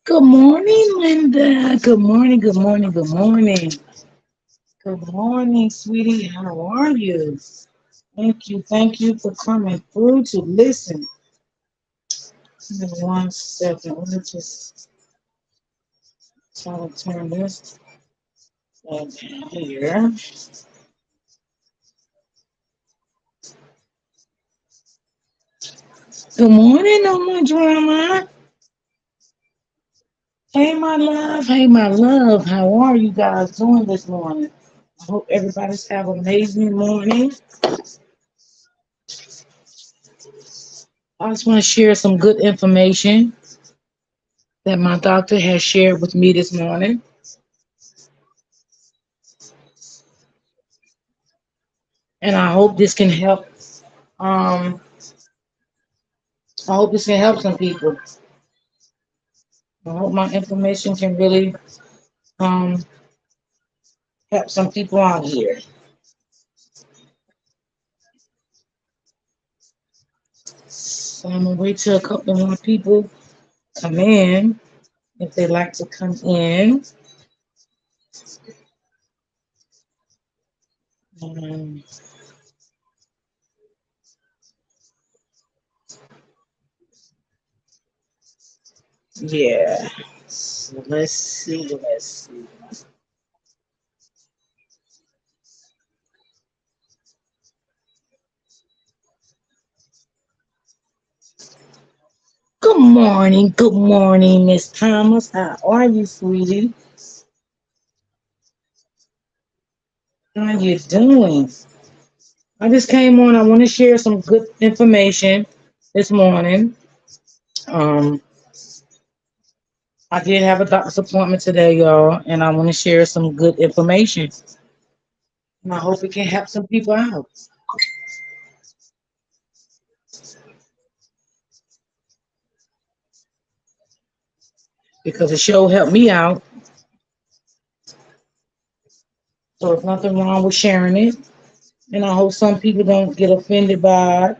Good morning, Linda. Good morning, good morning, good morning. Good morning, sweetie. How are you? Thank you for coming through to listen. Give me 1 second. Let me just try to turn this up here. Good morning, no more drama. Hey, my love. Hey, my love. How are you guys doing this morning? I hope everybody's have an amazing morning. I just want to share some good information that my doctor has shared with me this morning. And Um, I hope this can help some people. I hope my information can really um help some people out here. So I'm gonna wait till a couple more people come in if they like to come in. Um, yeah. So let's see. Let's see. Good morning, Miss Thomas. How are you, sweetie? How you doing? I just came on. I want to share some good information this morning. Um, I did have a doctor's appointment today, y'all, and I want to share some good information. And I hope it can help some people out because the show helped me out. So there's nothing wrong with sharing it. And I hope some people don't get offended by it.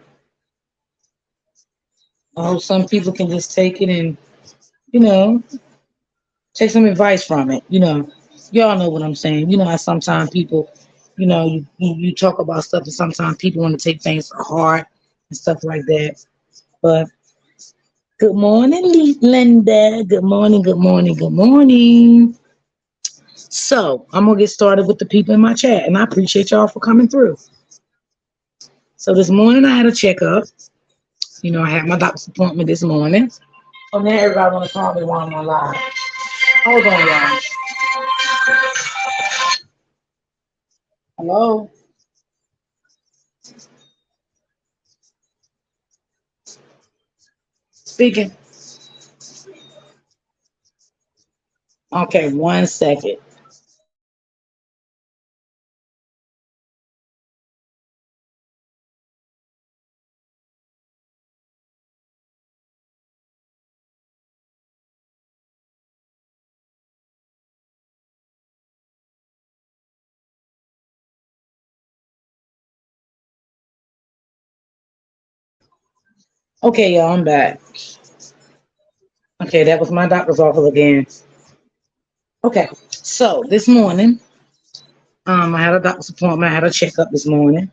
I hope some people can just take it and, you know, take some advice from it. Y'all know what I'm saying. You know how sometimes people, you talk about stuff and sometimes people want to take things to heart and stuff like that. But good morning, Linda. Good morning, good morning, good morning. So I'm gonna get started with the people in my chat, and I appreciate y'all for coming through. So this morning I had a checkup. I had my doctor's appointment this morning. Oh, now everybody wanna call me while I'm on live. Hold on, y'all. Hello, speaking. Okay, 1 second. Okay, y'all, I'm back. Okay, that was my doctor's office again. Okay, so this morning, I had a doctor's appointment. I had a checkup this morning,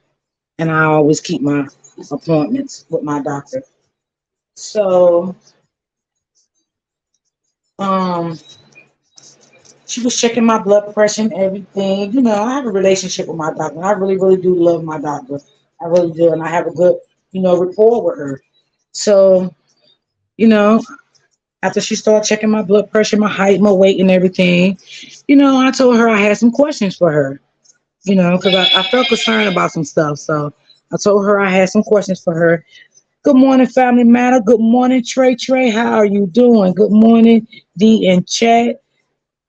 and I always keep my appointments with my doctor. So, um, she was checking my blood pressure and everything. I have a relationship with my doctor. I really, really do love my doctor. I really do, and I have a good, rapport with her. So, you know, after she started checking my blood pressure, my height, my weight, and everything, I told her I had some questions for her. Because I felt concerned about some stuff. So I told her I had some questions for her. Good morning, Family Matter. Good morning, Trey. Trey, how are you doing? Good morning, D and Chat.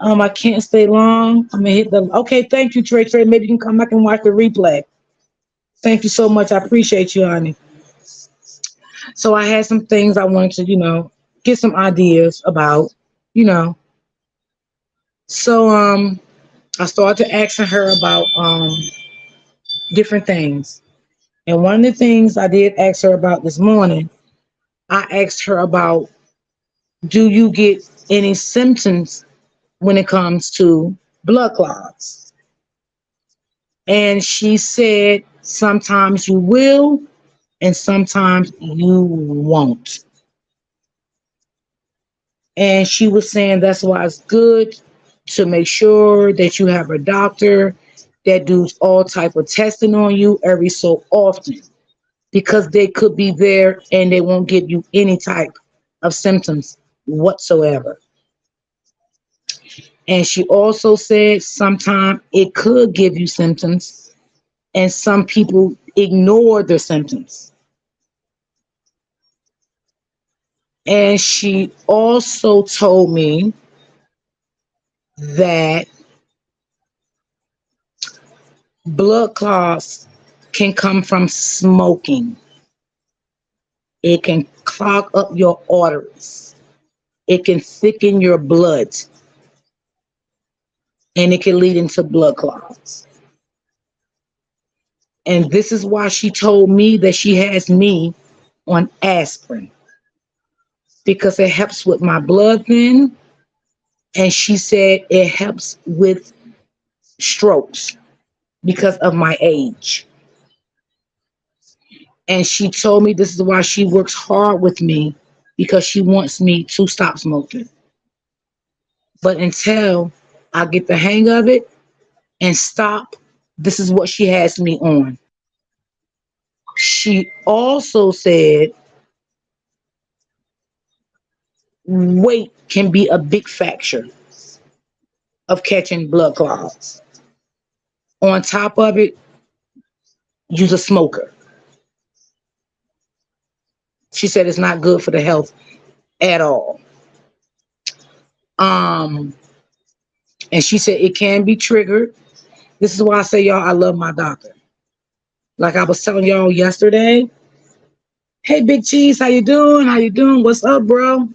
I can't stay long. I'm gonna hit the. Okay, thank you, Trey. Trey, maybe you can come back and watch the replay. Thank you so much. I appreciate you, honey. So I had some things I wanted to, get some ideas about, you know. So I started asking her about different things. And one of the things I did ask her about this morning, I asked her about, do you get any symptoms when it comes to blood clots. And she said sometimes you will and sometimes you won't. And she was saying that's why it's good to make sure that you have a doctor that does all type of testing on you every so often, because they could be there and they won't give you any type of symptoms whatsoever. And she also said sometimes it could give you symptoms and some people ignore the symptoms. And she also told me that blood clots can come from smoking. It can clog up your arteries. It can thicken your blood and it can lead into blood clots. And this is why she told me that she has me on aspirin because it helps with my blood thin. And she said it helps with strokes because of my age. And she told me this is why she works hard with me because she wants me to stop smoking. But until I get the hang of it and stop, this is what she has me on. She also said weight can be a big factor of catching blood clots. On top of it, use a smoker. She said it's not good for the health at all. Um, and she said it can be triggered. This is why I say, y'all, I love my doctor. Like I was telling y'all yesterday, hey, Big Cheese, how you doing? How you doing? What's up, bro?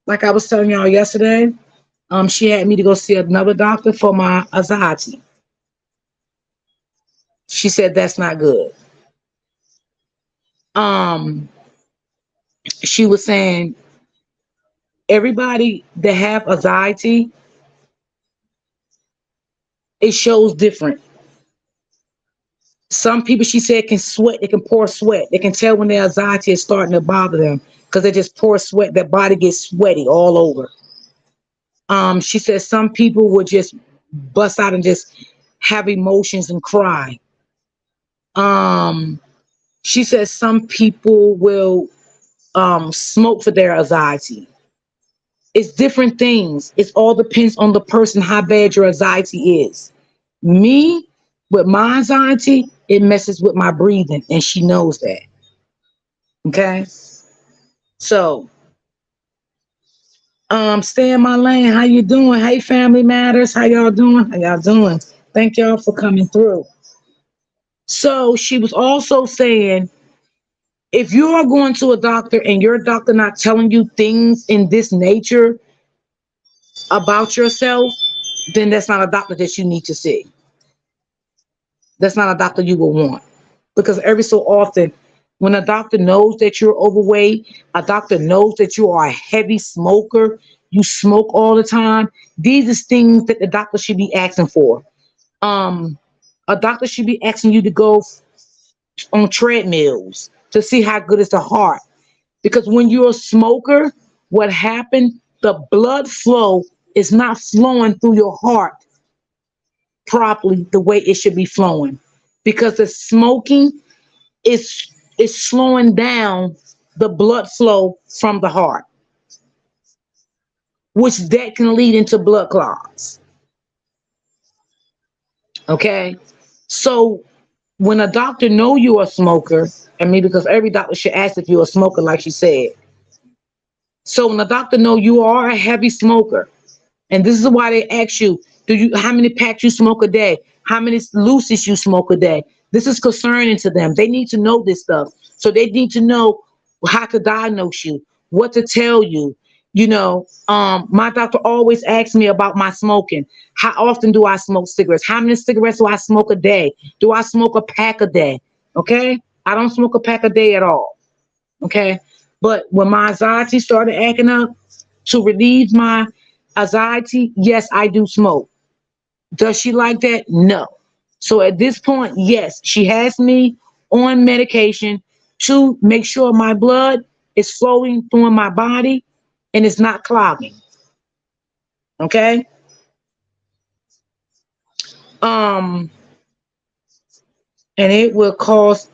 Like I was telling y'all yesterday, she had me to go see another doctor for my anxiety. She said that's not good. Um, she was saying everybody that have anxiety, it shows different. Some people, she said, can sweat. They can pour sweat. They can tell when their anxiety is starting to bother them because they just pour sweat. Their body gets sweaty all over. She said some people would just bust out and just have emotions and cry. Um, she says some people will smoke for their anxiety. It's different things. It all depends on the person how bad your anxiety is. Me, with my anxiety, it messes with my breathing, and she knows that. Okay, so stay in my lane. How you doing? Hey, Family Matters. How y'all doing? How y'all doing? Thank y'all for coming through. So she was also saying, if you are going to a doctor and your doctor not telling you things in this nature about yourself, then that's not a doctor that you need to see. That's not a doctor you will want. Because every so often, when a doctor knows that you're overweight, a doctor knows that you are a heavy smoker, you smoke all the time, these are things that the doctor should be asking for. Um, a doctor should be asking you to go on treadmills to see how good is the heart. Because when you're a smoker, what happened? The blood flow is not flowing through your heart properly the way it should be flowing. Because the smoking is slowing down the blood flow from the heart, which that can lead into blood clots. Okay, so when a doctor know you're a smoker, I mean, because every doctor should ask if you're a smoker, like she said. So when the doctor know you are a heavy smoker, and this is why they ask you, do you how many packs you smoke a day? How many looses you smoke a day? This is concerning to them. They need to know this stuff. So they need to know how to diagnose you, what to tell you. My doctor always asks me about my smoking. How often do I smoke cigarettes? How many cigarettes do I smoke a day? Do I smoke a pack a day? Okay? I don't smoke a pack a day at all. Okay? But when my anxiety started acting up, to relieve my anxiety, yes, I do smoke. Does she like that? No. So at this point, yes, she has me on medication to make sure my blood is flowing through my body and it's not clogging. Okay. Um, and it will cause,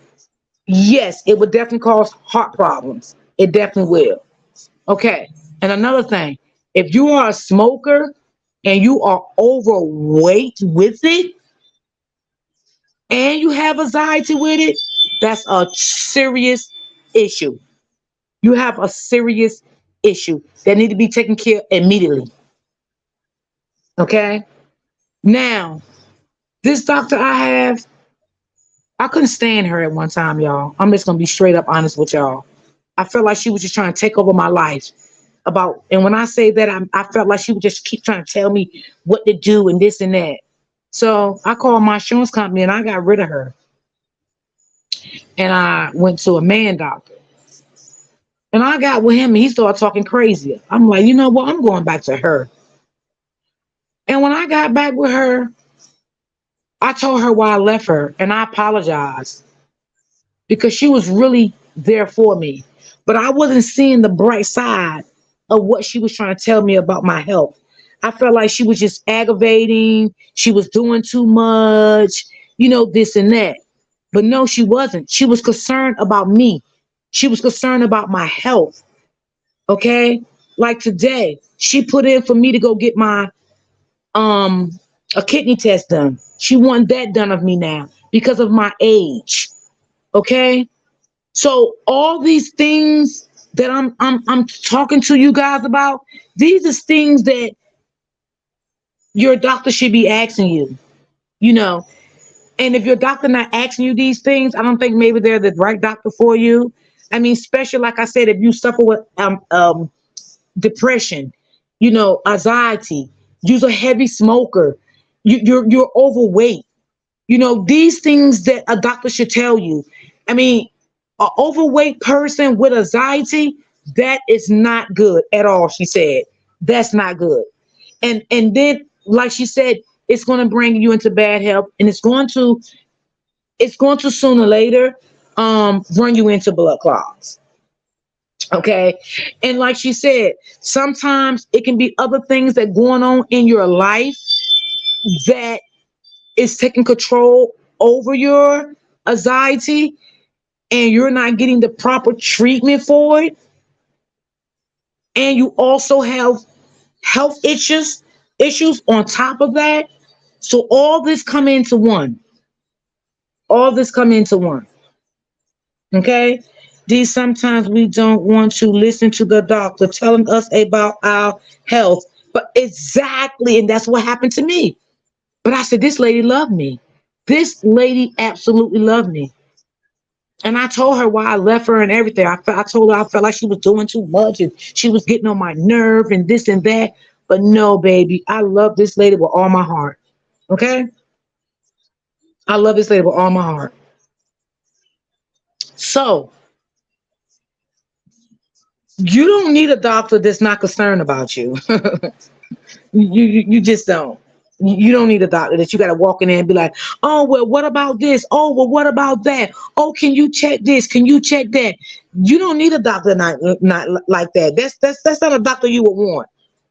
yes, it would definitely cause heart problems. It definitely will. Okay. And another thing, if you are a smoker and you are overweight with it and you have anxiety with it, that's a serious issue. You have a serious issue that need to be taken care of immediately. Okay. Now, this doctor I have, I couldn't stand her at one time, y'all. I'm just gonna be straight up honest with y'all. I felt like she was just trying to take over my life. And when I say that, I felt like she would just keep trying to tell me what to do and this and that. So I called my insurance company and I got rid of her. And I went to a man doctor. And I got with him and he started talking crazy. I'm like, you know what? I'm going back to her. And when I got back with her, I told her why I left her and I apologized because she was really there for me. But I wasn't seeing the bright side of what she was trying to tell me about my health. I felt like she was just aggravating, she was doing too much, this and that. But no, she wasn't. She was concerned about me. She was concerned about my health. Okay? Like today, she put in for me to go get my um a kidney test done. She wanted that done of me now because of my age. Okay? So all these things that I'm talking to you guys about, these are things that your doctor should be asking you, you know. And if your doctor not asking you these things, I don't think maybe they're the right doctor for you. I mean, especially like I said, if you suffer with depression, anxiety, you're a heavy smoker, you're overweight. These things that a doctor should tell you. I mean, an overweight person with anxiety, that is not good at all, she said. That's not good. And then, like she said, it's going to bring you into bad health, and it's going to sooner or later run you into blood clots. Okay. And like she said, sometimes it can be other things that going on in your life that is taking control over your anxiety, and you're not getting the proper treatment for it, and you also have health issues on top of that. So all this come into one. All this come into one. Okay. These sometimes we don't want to listen to the doctor telling us about our health. But exactly, and that's what happened to me. But I said, this lady loved me. This lady absolutely loved me. And I told her why I left her and everything. I told her I felt like she was doing too much and she was getting on my nerve and this and that. But no, baby, I love this lady with all my heart. Okay? I love this lady with all my heart. So you don't need a doctor that's not concerned about you. You just don't. You don't need a doctor that you got to walk in there and be like, oh, well, what about this? Oh, well, what about that? Oh, can you check this? Can you check that? You don't need a doctor not like that. That's not a doctor you would want.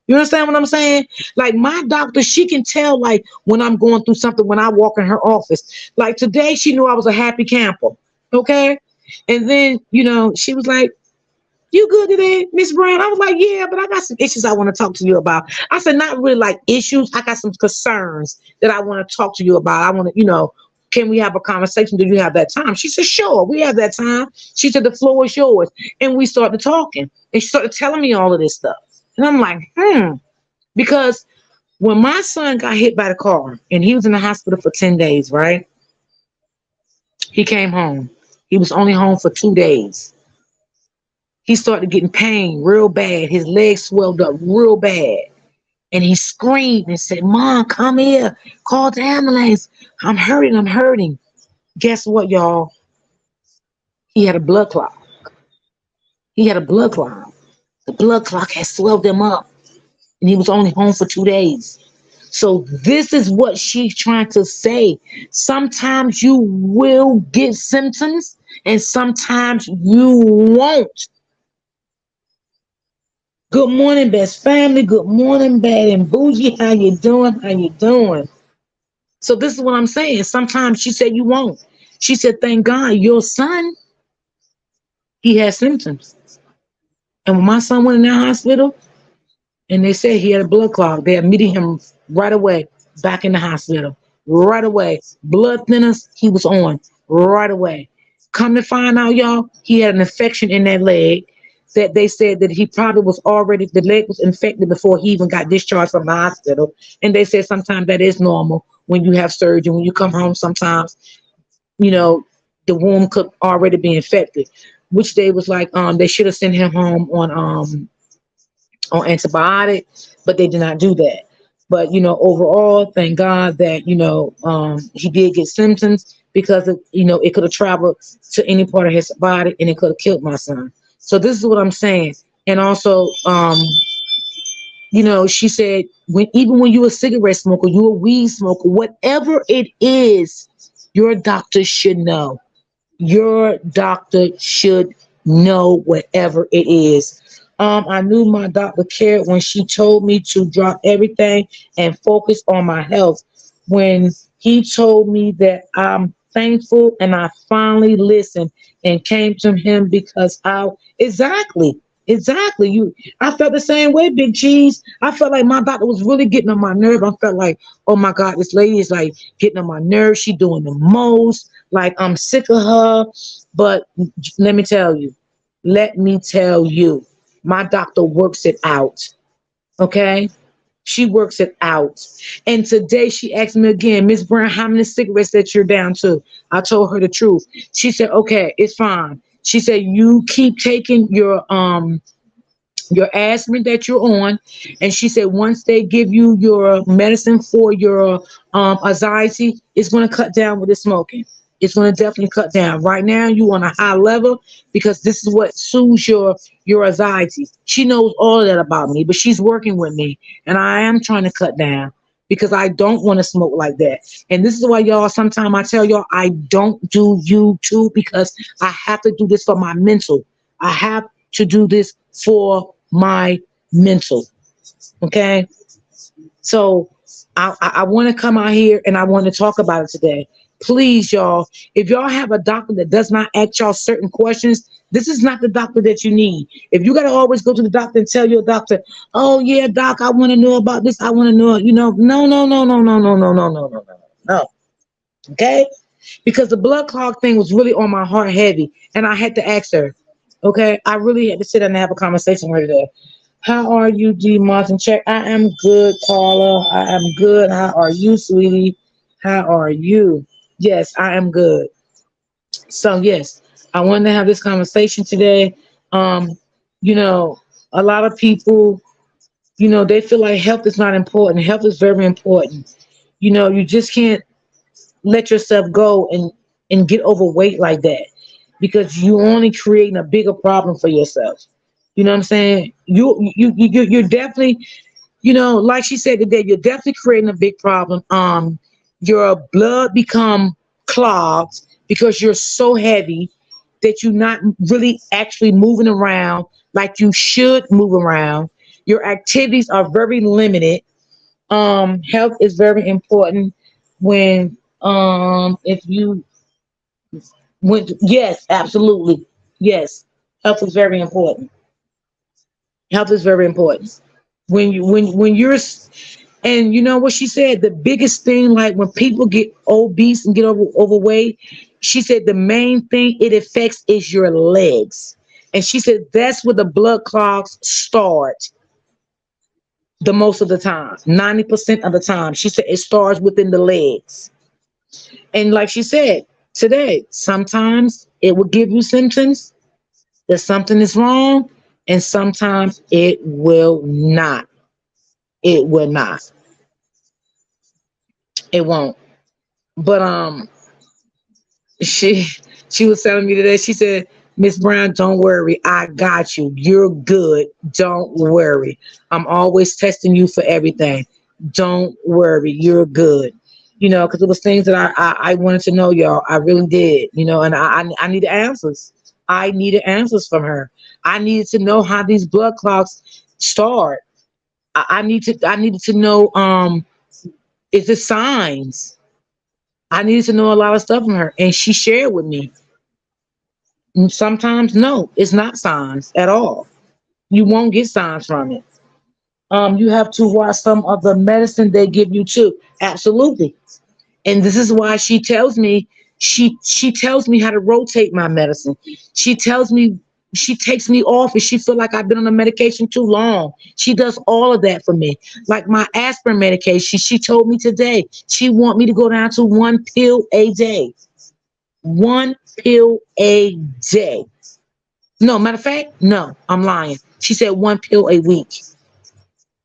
You understand what I'm saying? Like my doctor, she can tell like when I'm going through something when I walk in her office. Like today, she knew I was a happy camper. Okay. And then, she was like, you good today, Miss Brown? I was like, yeah, but I got some issues I want to talk to you about. I said, not really like issues. I got some concerns that I want to talk to you about. I want to, can we have a conversation? Do you have that time? She said, sure, we have that time. She said, the floor is yours. And we started talking. And she started telling me all of this stuff. And I'm like, because when my son got hit by the car and he was in the hospital for 10 days, right? He came home. He was only home for 2 days. He started getting pain real bad. His legs swelled up real bad. And he screamed and said, Mom, come here. Call the ambulance. I'm hurting. I'm hurting. Guess what, y'all? He had a blood clot. He had a blood clot. The blood clot had swelled him up, and he was only home for 2 days. So this is what she's trying to say. Sometimes you will get symptoms, and sometimes you won't. Good morning, best family. Good morning, bad and bougie. How you doing? How you doing? So this is what I'm saying. Sometimes she said you won't. She said, thank God your son, he has symptoms. And when my son went in the hospital and they said he had a blood clot, they admitted him right away back in the hospital. Right away. Blood thinners, he was on right away. Come to find out, y'all, he had an infection in that leg that they said that he probably was already, the leg was infected before he even got discharged from the hospital. And they said sometimes that is normal when you have surgery. When you come home, sometimes, you know, the wound could already be infected. Which they was like, they should have sent him home on antibiotic, but they did not do that. But overall, thank God that he did get symptoms because it could have traveled to any part of his body and it could have killed my son. So this is what I'm saying. And also, she said even when you're a cigarette smoker, you're a weed smoker, whatever it is, your doctor should know. Your doctor should know whatever it is. I knew my doctor cared when she told me to drop everything and focus on my health. When he told me that I'm thankful and I finally listened and came to him because exactly I felt the same way, Big Cheese. I felt like my doctor was really getting on my nerve. I felt like, oh my God, this lady is like getting on my nerves. She doing the most. Like I'm sick of her. But let me tell you, let me tell you, my doctor works it out. Okay? She works it out. And today she asked me again, Miss Brown, how many cigarettes that you're down to? I told her the truth. She said, okay, it's fine. She said, you keep taking your aspirin that you're on, and she said once they give you your medicine for your anxiety, it's going to cut down with the smoking. It's going to definitely cut down. Right now you on a high level because this is what soothes your anxiety. She knows all of that about me, but she's working with me, and I am trying to cut down because I don't want to smoke like that. And this is why, y'all, sometimes I tell y'all I don't do YouTube because I have to do this for my mental. I have to do this for my mental. Okay. So I want to come out here and I want to talk about it today. Please, y'all, if y'all have a doctor that does not ask y'all certain questions, this is not the doctor that you need. If you got to always go to the doctor and tell your doctor, oh, yeah, doc, I want to know about this. I want to know, no, no, no, no, no, no, no, no, no, no, no, no. Okay. Because the blood clot thing was really on my heart heavy. And I had to ask her. Okay. I really had to sit down and have a conversation with her there. How are you, D. Martin? Check. I am good, Carla. I am good. How are you, sweetie? How are you? Yes, I am good. So yes, I wanted to have this conversation today. Um, you know, a lot of people, they feel like health is not important. Health is very important. You just can't let yourself go and get overweight like that because you only creating a bigger problem for yourself. You know what I'm saying? You're definitely, like she said today, you're definitely creating a big problem. Your blood become clogged because you're so heavy that you're not really actually moving around like you should move around. Your activities are very limited. Health is very important when if you went, yes, absolutely, yes, health is very important. Health is very important when you're and you know what she said, the biggest thing, like when people get obese and get overweight, she said the main thing it affects is your legs. And she said that's where the blood clots start the most of the time, 90% of the time. She said it starts within the legs. And like she said today, sometimes it will give you symptoms that something is wrong, and sometimes it will not. It will not. It won't. But she she was telling me today. She said Miss Brown, don't worry. I got you. You're good. Don't worry. I'm always testing you for everything. Don't worry. You're good. You know, because it was things that I wanted to know, y'all. I really did. You know, and I needed answers. I needed answers from her. I needed to know how these blood clots start. I needed to know is it signs? I needed to know a lot of stuff from her, and she shared with me. Sometimes no, it's not signs at all. You won't get signs from it. You have to watch some of the medicine they give you too. Absolutely. And this is why she tells me how to rotate my medicine. She tells me she takes me off if she feel like I've been on the medication too long. She does all of that for me. Like my aspirin medication, she told me today she want me to go down to one pill a day. One pill a day. No, matter of fact, no, I'm lying. She said one pill a week.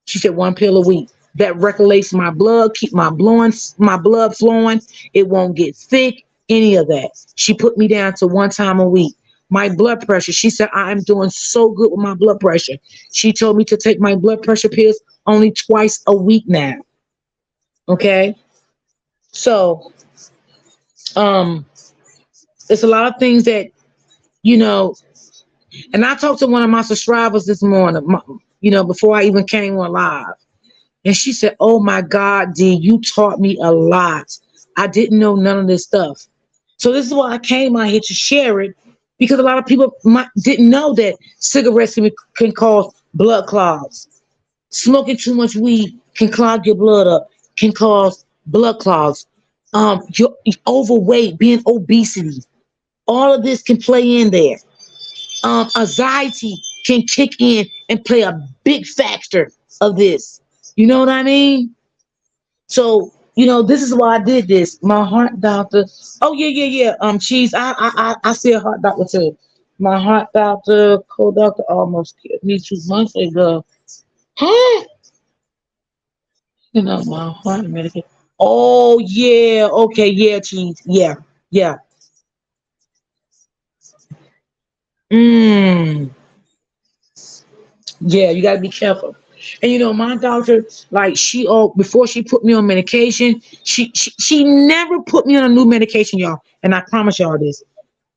She said one pill a week. That regulates my blood, keep my blood flowing. It won't get thick, any of that. She put me down to one time a week. My blood pressure, she said I am doing so good with my blood pressure. She told me to take my blood pressure pills only twice a week now. Okay? So, um, it's a lot of things that, you know, and I talked to one of my subscribers this morning, before I even came on live. And she said, "Oh my God, D, you taught me a lot. I didn't know none of this stuff." So this is why I came out here to share it, because a lot of people didn't know that cigarettes can cause blood clots. Smoking too much weed can clog your blood up, can cause blood clots. Your overweight, being obesity, all of this can play in there. Anxiety can kick in and play a big factor of this. You know what I mean? So, this is why I did this. My heart doctor. Oh yeah, yeah, yeah. Cheese. I see a heart doctor too. My heart doctor, co-doctor almost killed me 2 months ago. Huh? My heart medication. Oh yeah. Okay. Yeah, cheese. Yeah. Yeah. Mm. Yeah, you gotta be careful. And my doctor, like before she put me on medication, she never put me on a new medication, y'all. And I promise y'all this.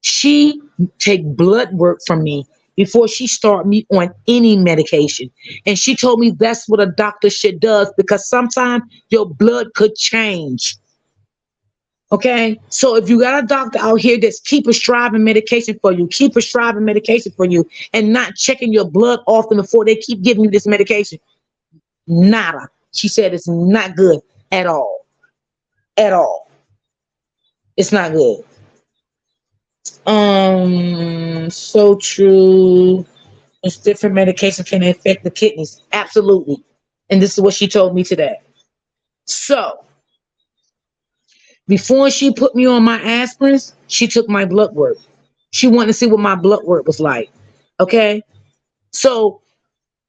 She take blood work from me before she start me on any medication. And she told me that's what a doctor shit does, because sometimes your blood could change. Okay, so if you got a doctor out here that's keep prescribing medication for you, and not checking your blood often before they keep giving you this medication, nada. She said it's not good at all. At all. It's not good. So true. It's different medication can affect the kidneys. Absolutely. And this is what she told me today. So before she put me on my aspirins, she took my blood work. She wanted to see what my blood work was like. Okay. So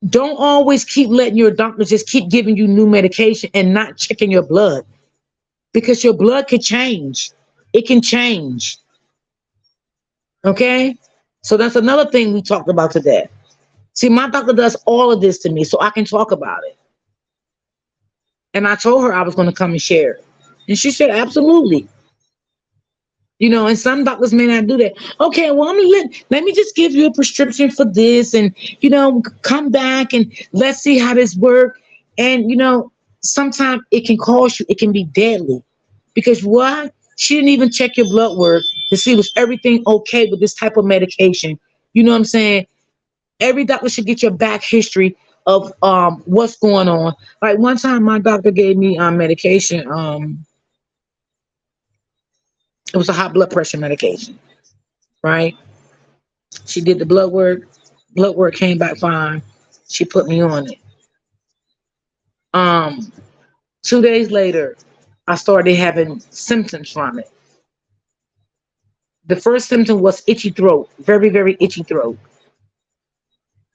don't always keep letting your doctor just keep giving you new medication and not checking your blood, because your blood can change. It can change. Okay. So that's another thing we talked about today. See, my doctor does all of this to me so I can talk about it. And I told her I was going to come and share it. And she said, absolutely. And some doctors may not do that. Okay, well, let me just give you a prescription for this, and come back and let's see how this works. And sometimes it can cost you, it can be deadly. Because why? She didn't even check your blood work to see was everything okay with this type of medication. You know what I'm saying? Every doctor should get your back history of what's going on. Like one time my doctor gave me medication. It was a high blood pressure medication, right? She did the blood work. Blood work came back fine. She put me on it. Um, 2 days later, I started having symptoms from it. The first symptom was itchy throat, very, very itchy throat.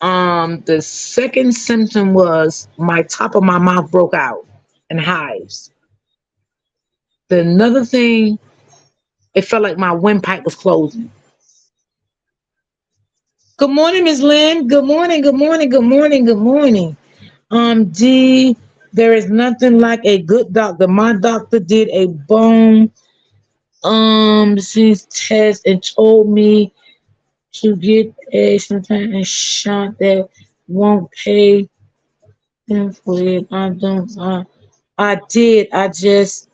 The second symptom was my top of my mouth broke out in hives. The another thing, it felt like my windpipe was closing. Good morning, Miss Lynn. Good morning, good morning, good morning, good morning. D, there is nothing like a good doctor. My doctor did a bone disease test and told me to get a sometime and shot that won't pay them for it. I did. I just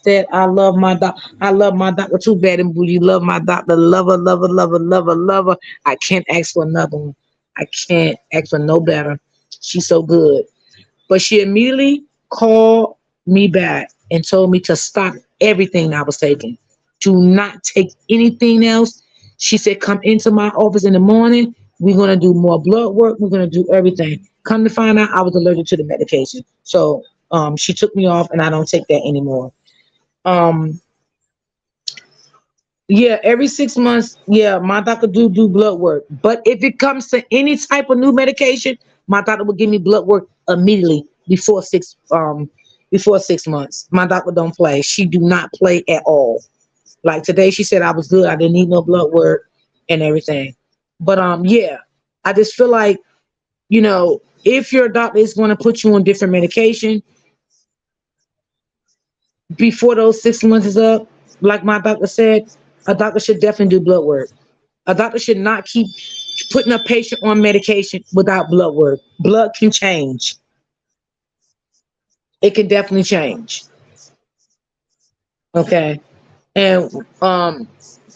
that I love my doc. I love my doctor too bad and booty. Love my doctor. Love her, love her, love her, love her, love her. I can't ask for another one. I can't ask for no better. She's so good. But she immediately called me back and told me to stop everything I was taking. Do not take anything else. She said, come into my office in the morning. We're going to do more blood work. We're going to do everything. Come to find out, I was allergic to the medication. So she took me off and I don't take that anymore. Um, yeah, every 6 months, yeah, my doctor do blood work. But if it comes to any type of new medication, my doctor will give me blood work immediately before 6 months. My doctor don't play. She do not play at all. Like today, she said I was good. I didn't need no blood work and everything. But yeah, I just feel like if your doctor is going to put you on different medication before those 6 months is up, like my doctor said, a doctor should definitely do blood work. A doctor should not keep putting a patient on medication without blood work. Blood can change. It can definitely change. Okay. And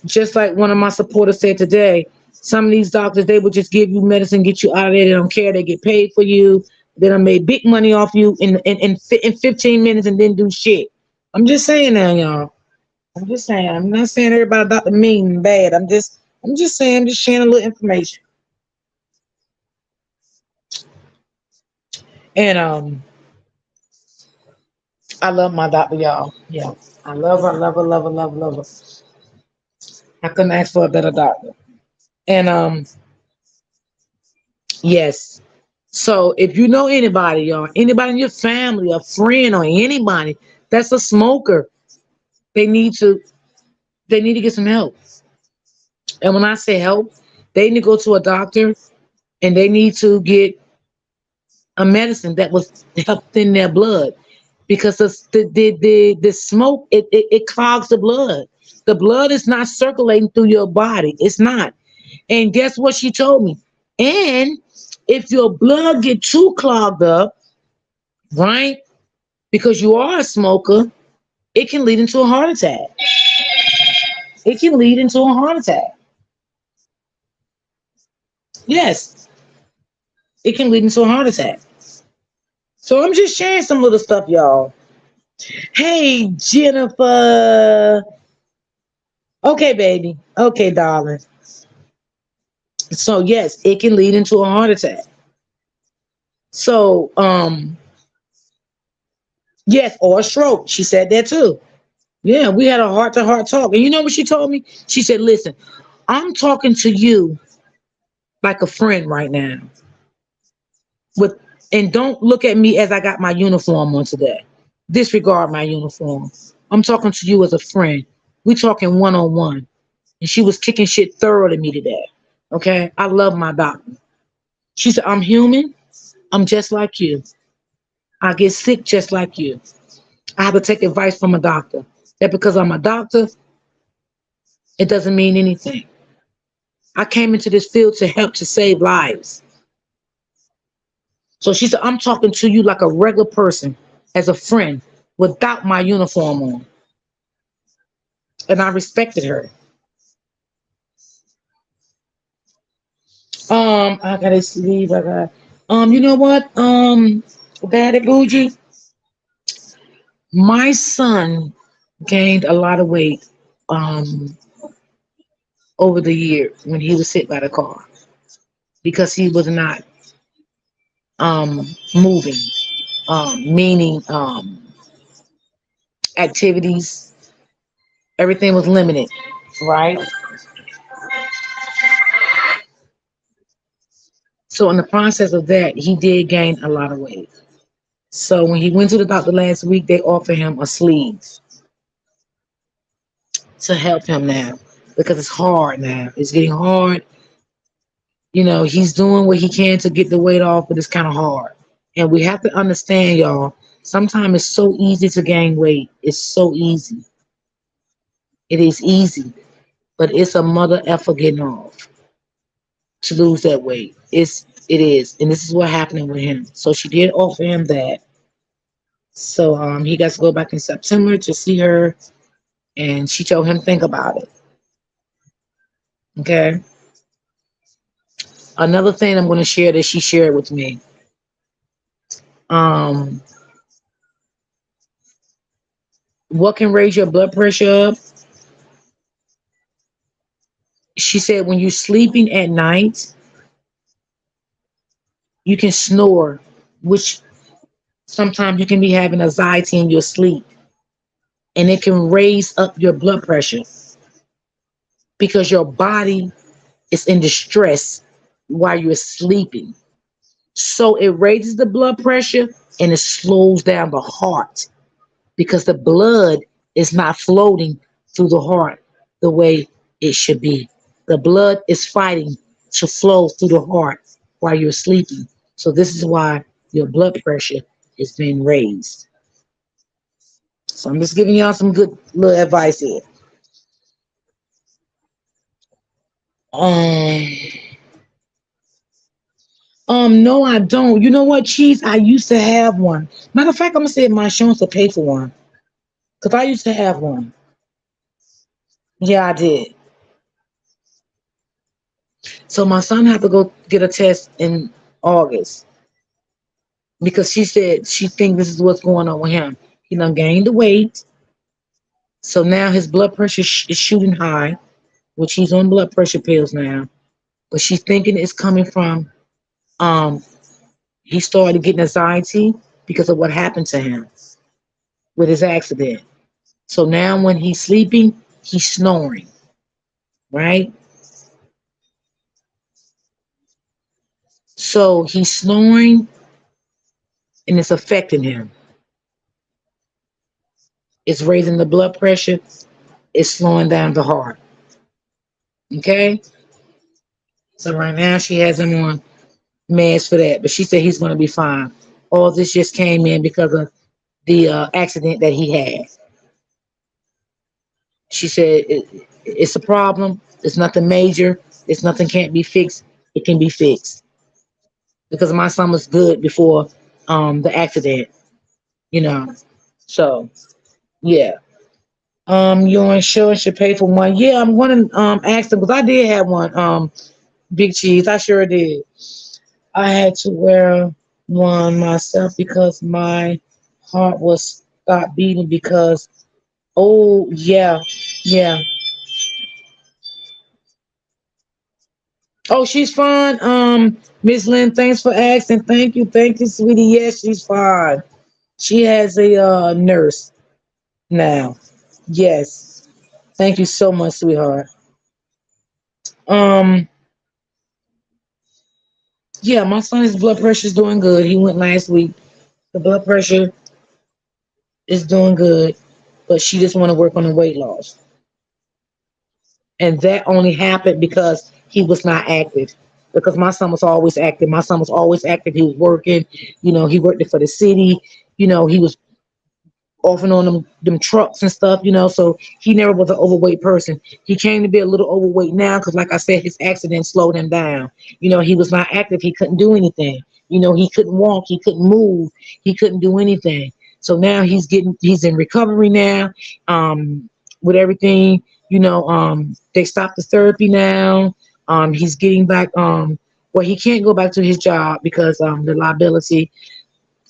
just like one of my supporters said today, some of these doctors, they would just give you medicine, get you out of there. They don't care. They get paid for you. They done made big money off you in 15 minutes and didn't do shit. I'm just saying that, y'all. I'm just saying. I'm not saying everybody doctor mean and bad. I'm just saying. I'm just sharing a little information. And I love my doctor, y'all. Yeah, I love her, love her, love her, love her, love her. I couldn't ask for a better doctor. And yes. So if you know anybody, y'all, anybody in your family, a friend, or anybody that's a smoker, they need to they need to get some help. And when I say help, they need to go to a doctor and they need to get a medicine that was help thin their blood because the smoke it clogs the blood. The blood is not circulating through your body. It's not. And guess what she told me? And if your blood get too clogged up, right? Because you are a smoker, it can lead into a heart attack. It can lead into a heart attack. Yes, it can lead into a heart attack. So I'm just sharing some little stuff, y'all. Hey, Jennifer. Okay, baby. Okay, darling. So yes, it can lead into a heart attack. So yes, or a stroke. She said that too. Yeah, we had a heart to heart talk. And you know what she told me? She said, listen, I'm talking to you like a friend right now. With and don't look at me as I got my uniform on today. Disregard my uniform. I'm talking to you as a friend. We talking one on one. And she was kicking shit thorough to me today. Okay? I love my doctor. She said, I'm human. I'm just like you. I get sick just like you. I have to take advice from a doctor. That because I'm a doctor, it doesn't mean anything. I came into this field to help to save lives. So she said, I'm talking to you like a regular person, as a friend, without my uniform on. And I respected her. I gotta sleep. I got you know what? Daddy Bougie, my son gained a lot of weight over the year when he was hit by the car because he was not moving, meaning activities, everything was limited, right? So in the process of that, he did gain a lot of weight. So when he went to the doctor last week, they offered him a sleeve to help him now because it's hard now. It's getting hard He's doing what he can to get the weight off, but it's kind of hard. And we have to understand, y'all, sometimes it's so easy to gain weight. It's so easy. It is easy, but it's a mother effer getting off to lose that weight. It is. And this is what happening with him. So she did offer him that. So he got to go back in September to see her, and she told him think about it. Okay. Another thing I'm going to share that she shared with me. Um, what can raise your blood pressure up? She said when you're sleeping at night, you can snore, which sometimes you can be having anxiety in your sleep, and it can raise up your blood pressure because your body is in distress while you're sleeping. So it raises the blood pressure and it slows down the heart because the blood is not floating through the heart the way it should be. The blood is fighting to flow through the heart while you're sleeping. So this is why your blood pressure is being raised. So I'm just giving y'all some good little advice here. Um, no, I don't. You know what, Cheese? I used to have one. Matter of fact, I'm gonna say my insurance will pay for one because I used to have one. Yeah, I did. So my son had to go get a test in August because she said she think this is what's going on with him. He done gained the weight, so now his blood pressure is shooting high, which he's on blood pressure pills now. But she's thinking it's coming from um he started getting anxiety because of what happened to him with his accident. So now when he's sleeping, he's snoring, right? So he's snoring and it's affecting him. It's raising the blood pressure, it's slowing down the heart. Okay? So right now she has him on meds for that, but she said he's going to be fine. All this just came in because of the accident that he had. She said it's a problem. It's nothing major. It's nothing can't be fixed. It can be fixed because my son was good before the accident. You know. So yeah. Your insurance should pay for one. Yeah, I'm going to ask them because I did have one. Big Cheese. I sure did. I had to wear one myself because my heart was stopped beating because oh yeah, yeah. Oh, she's fine. Miss Lynn, thanks for asking. Thank you, sweetie. Yes, she's fine. She has a nurse now. Yes. Thank you so much, sweetheart. Um, yeah, my son's blood pressure is doing good. He went last week. The blood pressure is doing good, but she just want to work on the weight loss. And that only happened because he was not active. Because my son was always active. My son was always active. He was working. He worked for the city. He was off and on them trucks and stuff. So he never was an overweight person. He came to be a little overweight now because, like I said, his accident slowed him down. He was not active. He couldn't do anything. He couldn't walk. He couldn't move. He couldn't do anything. So now he's in recovery now. With everything, they stopped the therapy now. He's getting back. Well, he can't go back to his job because the liability.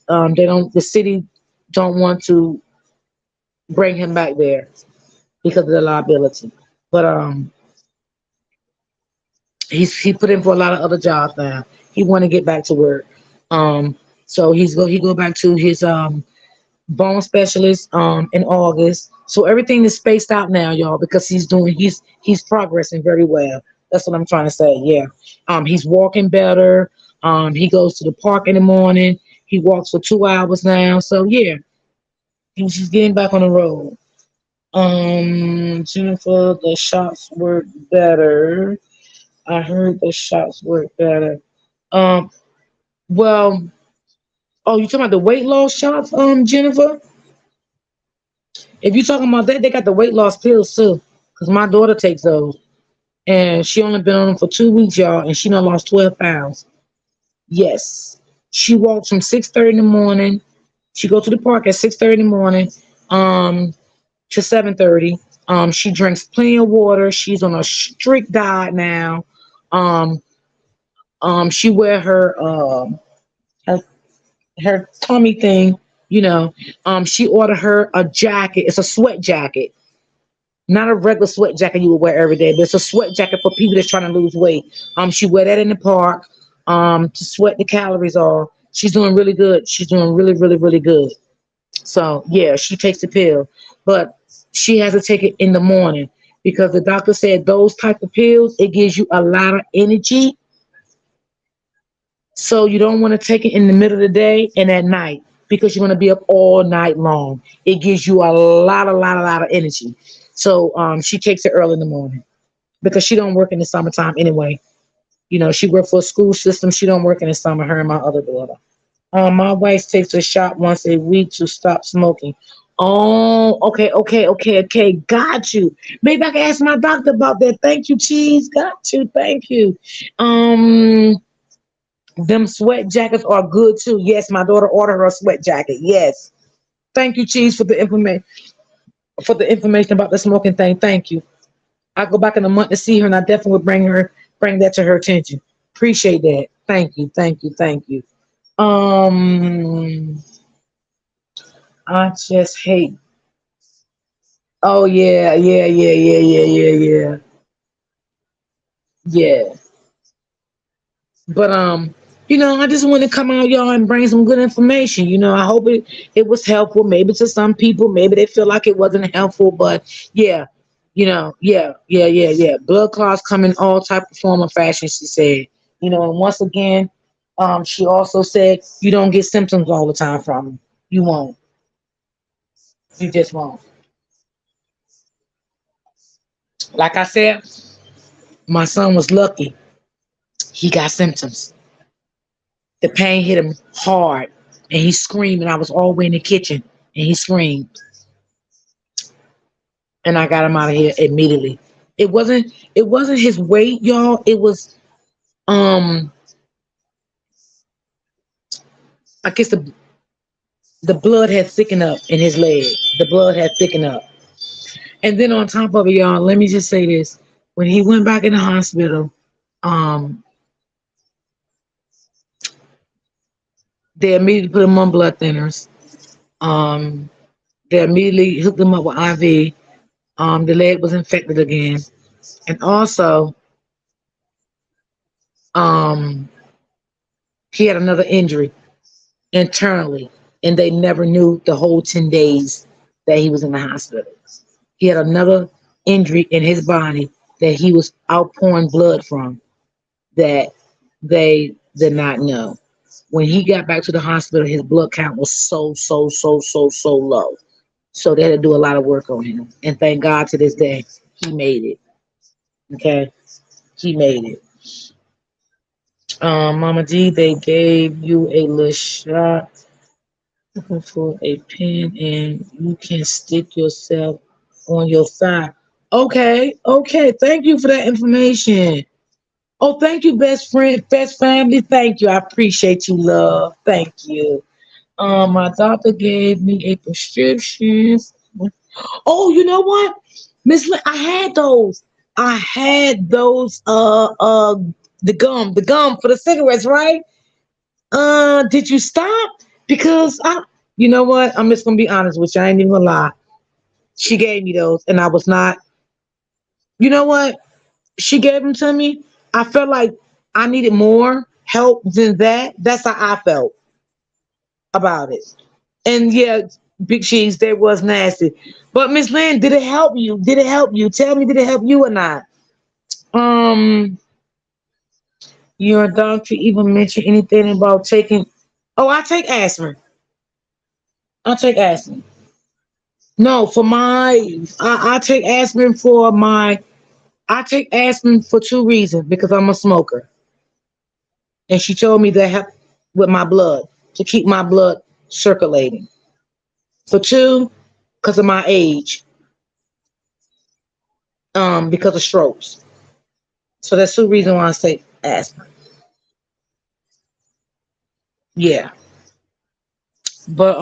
The city don't want to bring him back there because of the liability. But he put in for a lot of other jobs now. He want to get back to work. Um, so he go back to his bone specialist in August. So everything is spaced out now, y'all, because he's progressing very well. That's what I'm trying to say. Yeah. He's walking better. He goes to the park in the morning. He walks for 2 hours now. So yeah, he's getting back on the road. Jennifer, the shots work better. I heard the shots work better. Um, well, oh, you talking about the weight loss shots, Jennifer? If you talking about that, they got the weight loss pills too. Cause my daughter takes those, and she only been on them for 2 weeks, y'all, and she done lost 12 pounds. Yes, she walks from 6:30 in the morning. She go to the park at 6:30 in the morning, um, to 7:30. She drinks plenty of water. She's on a strict diet now. Um, she wear her, her tummy thing. You know, she ordered her a jacket. It's a sweat jacket, not a regular sweat jacket you would wear every day, but it's a sweat jacket for people that's trying to lose weight. She wear that in the park, to sweat the calories off. She's doing really good. She's doing really, really, really good. So yeah, she takes the pill, but she has to take it in the morning because the doctor said those type of pills it gives you a lot of energy. So you don't want to take it in the middle of the day and at night because you're going to be up all night long. It gives you a lot of energy. So she takes it early in the morning because she don't work in the summertime anyway. You know, she worked for a school system. She don't work in the summer. Her and my other daughter. My wife takes a shot once a week to stop smoking. Oh, okay. Got you. Maybe I can ask my doctor about that. Thank you, Cheese. Got you. Thank you. Um, them sweat jackets are good too. Yes, my daughter ordered her a sweat jacket. Yes. Thank you, Cheese, for the information about the smoking thing. Thank you. I'll go back in a month to see her, and I definitely will bring that to her attention. Appreciate that. Thank you. Um, I just hate. Oh yeah. Yeah. But I just want to come out, y'all, and bring some good information. I hope it was helpful. Maybe to some people, maybe they feel like it wasn't helpful. But yeah, yeah. Blood clots come in all type of form of fashion. She said, and once again, she also said you don't get symptoms all the time from them. You won't. You just won't. Like I said, my son was lucky. He got symptoms. The pain hit him hard, and he screamed. And I was all the way in the kitchen, and he screamed, and I got him out of here immediately. It wasn't his weight, y'all. It was um, I guess the blood had thickened up in his leg. The blood had thickened up, and then on top of it, y'all, let me just say this: when he went back in the hospital, um, they immediately put him on blood thinners. Um, they immediately hooked him up with IV. The leg was infected again, and also um, he had another injury internally, and they never knew the whole 10 days that he was in the hospital. He had another injury in his body that he was outpouring blood from that they did not know. When he got back to the hospital, his blood count was so low. So they had to do a lot of work on him. And thank God to this day, he made it. Okay. He made it. Mama D, they gave you a little shot looking for a pen and you can stick yourself on your thigh. Okay. Thank you for that information. Oh, thank you, best friend, best family. Thank you. I appreciate you, love. Thank you. My doctor gave me a prescription. Oh, you know what? I had those. I had those the gum for the cigarettes, right? Did you stop? Because you know what? I'm just gonna be honest with you. I ain't even gonna lie. She gave me those, and I was not. You know what? She gave them to me. I felt like I needed more help than that. That's how I felt about it. And yeah, Big Cheese, they was nasty. But Miss Lynn, did it help you? Did it help you? Tell me, did it help you or not? Um, your doctor even mention anything about taking? Oh, I take aspirin. I take aspirin. No, for my, I take aspirin for my. I take aspirin for two reasons because I'm a smoker. And she told me that help with my blood to keep my blood circulating. For two, because of my age, because of strokes. So that's two reasons why I say aspirin. Yeah. But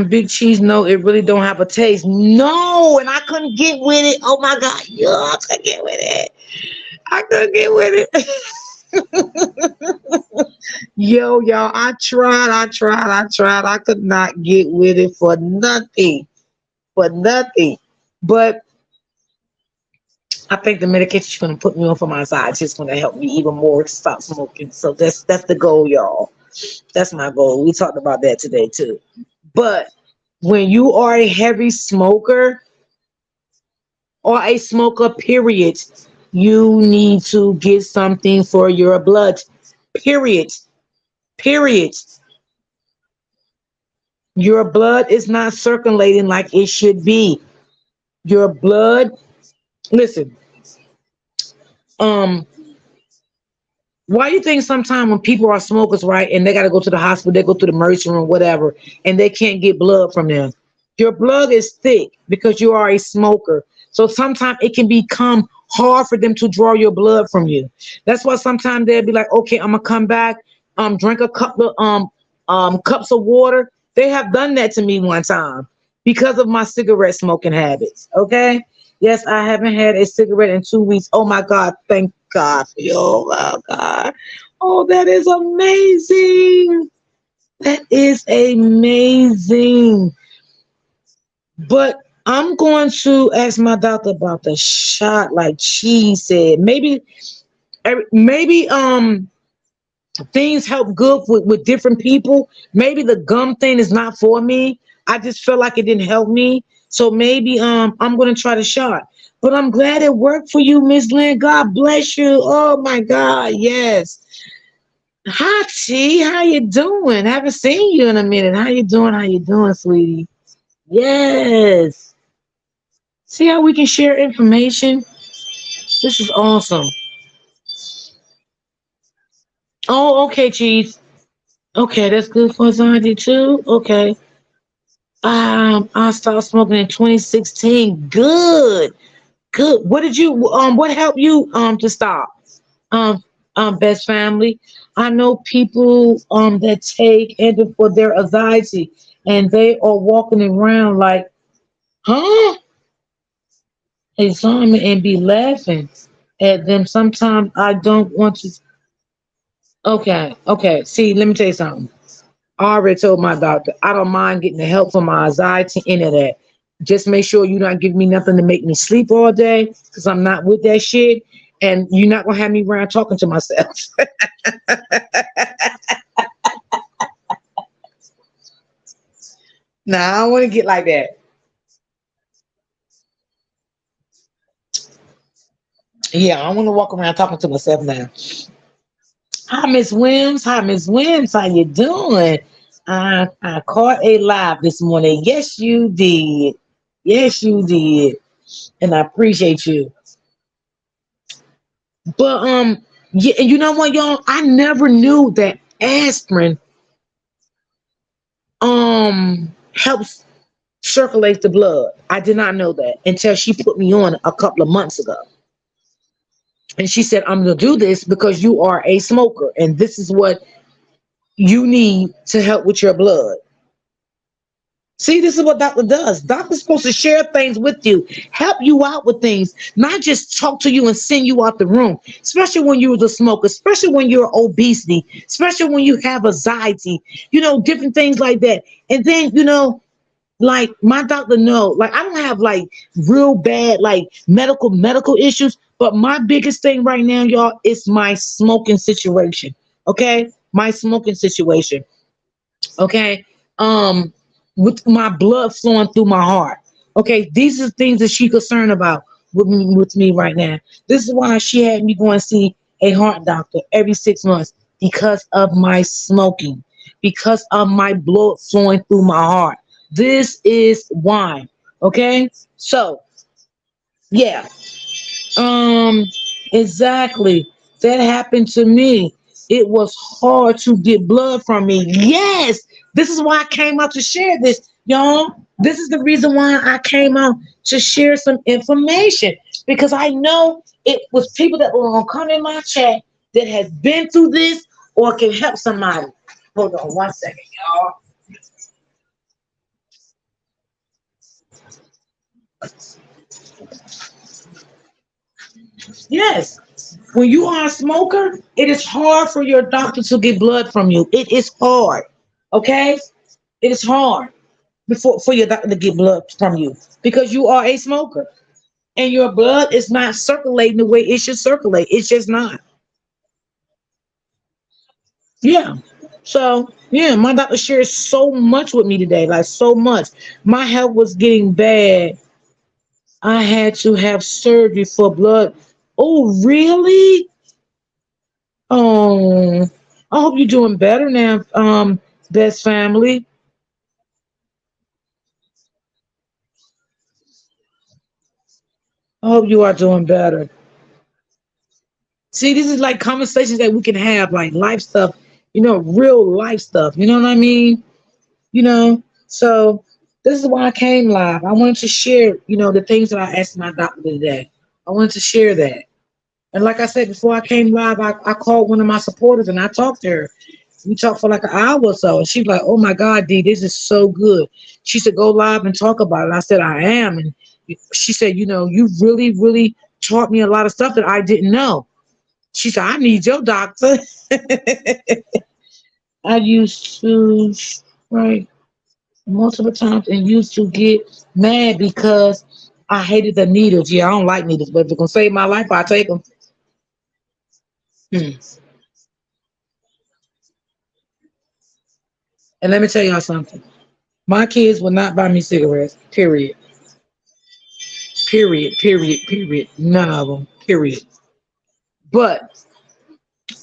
Big Cheese, no, it really don't have a taste. No, and I couldn't get with it. Oh my God, yo, I couldn't get with it. I couldn't get with it. Yo, y'all, I could not get with it for nothing, for nothing. But I think the medication she's gonna put me on for my anxiety is gonna help me even more to stop smoking. So that's the goal, y'all. That's my goal. We talked about that today too. But when you are a heavy smoker or a smoker, period, you need to get something for your blood. Period. Period. Your blood is not circulating like it should be. Your blood, listen, um, why do you think sometimes when people are smokers, right, and they got to go to the hospital, they go to the emergency room, whatever, and they can't get blood from them? Your blood is thick because you are a smoker. So sometimes it can become hard for them to draw your blood from you. That's why sometimes they'll be like, okay, I'm gonna come back, drink a couple of cups of water. They have done that to me one time because of my cigarette smoking habits. Okay. Yes, I haven't had a cigarette in 2 weeks. Oh my God, thank God for you. Oh my God. Oh, that is amazing. That is amazing. But I'm going to ask my doctor about the shot, like she said. Maybe things help good with different people. Maybe the gum thing is not for me. I just felt like it didn't help me. So maybe I'm gonna try the shot. But I'm glad it worked for you, Miss Lynn. God bless you. Oh my God, yes. Hi T, how you doing? Haven't seen you in a minute. How you doing? How you doing, sweetie? Yes. See how we can share information? This is awesome. Oh, okay, Chief. Okay, that's good for anxiety too. Okay. I started smoking in 2016. Good, good. What did you what helped you to stop? Um Best family. I know people that take and for their anxiety and they are walking around like, huh? Examine and be laughing at them. Sometimes I don't want to. Okay, okay. See, let me tell you something. I already told my doctor I don't mind getting the help for my anxiety, any of that. Just make sure you're not giving me nothing to make me sleep all day, because I'm not with that shit. And you're not gonna have me around talking to myself. Nah, I don't want to get like that. Yeah, I want to walk around talking to myself now. Hi, Miss Wims. Hi, Miss Wims. How you doing? I caught a live this morning. Yes, you did. Yes, you did. And I appreciate you. But yeah, you know what, y'all? I never knew that aspirin helps circulate the blood. I did not know that until she put me on a couple of months ago. And she said, I'm gonna do this because you are a smoker, and this is what you need to help with your blood. See, this is what doctor does. Doctor's supposed to share things with you, help you out with things, not just talk to you and send you out the room. Especially when you're a smoker, especially when you're obesity, especially when you have anxiety, different things like that. And then, like my doctor know, like I don't have like real bad like medical issues, but my biggest thing right now, y'all, is my smoking situation. Okay, my smoking situation. Okay, um with my blood flowing through my heart. Okay, these are things that she concerned about with me right now. This is why she had me go and see a heart doctor every 6 months, because of my smoking, because of my blood flowing through my heart. This is why. Okay, So yeah, um, exactly. That happened to me. It was hard to get blood from me. Yes, this is why I came out to share this, y'all. This is the reason why I came out to share some information because I know it was people that were gonna come in my chat that has been through this or can help somebody. Hold on one second, y'all. Yes. When you are a smoker, it is hard for your doctor to get blood from you. It is hard. Okay? It is hard before for your doctor to get blood from you because you are a smoker and your blood is not circulating the way it should circulate. It's just not. Yeah. So yeah, my doctor shared so much with me today, like so much. My health was getting bad. I had to have surgery for blood. Oh, really? Oh, I hope you're doing better now, best family. I hope you are doing better. See, this is like conversations that we can have, like life stuff, real life stuff. You know what I mean? You know, so this is why I came live. I wanted to share, the things that I asked my doctor today. I wanted to share that. And like I said, before I came live, I called one of my supporters and I talked to her. We talked for like an hour or so, and she's like, "Oh my God, D, this is so good." She said, "Go live and talk about it." I said, "I am," and she said, "You really, really taught me a lot of stuff that I didn't know." She said, "I need your doctor." I used to right multiple times and used to get mad because I hated the needles. Yeah, I don't like needles, but if it's gonna save my life, I take them. Hmm. And let me tell y'all something. My kids will not buy me cigarettes. Period. Period. Period. Period. None of them. Period. But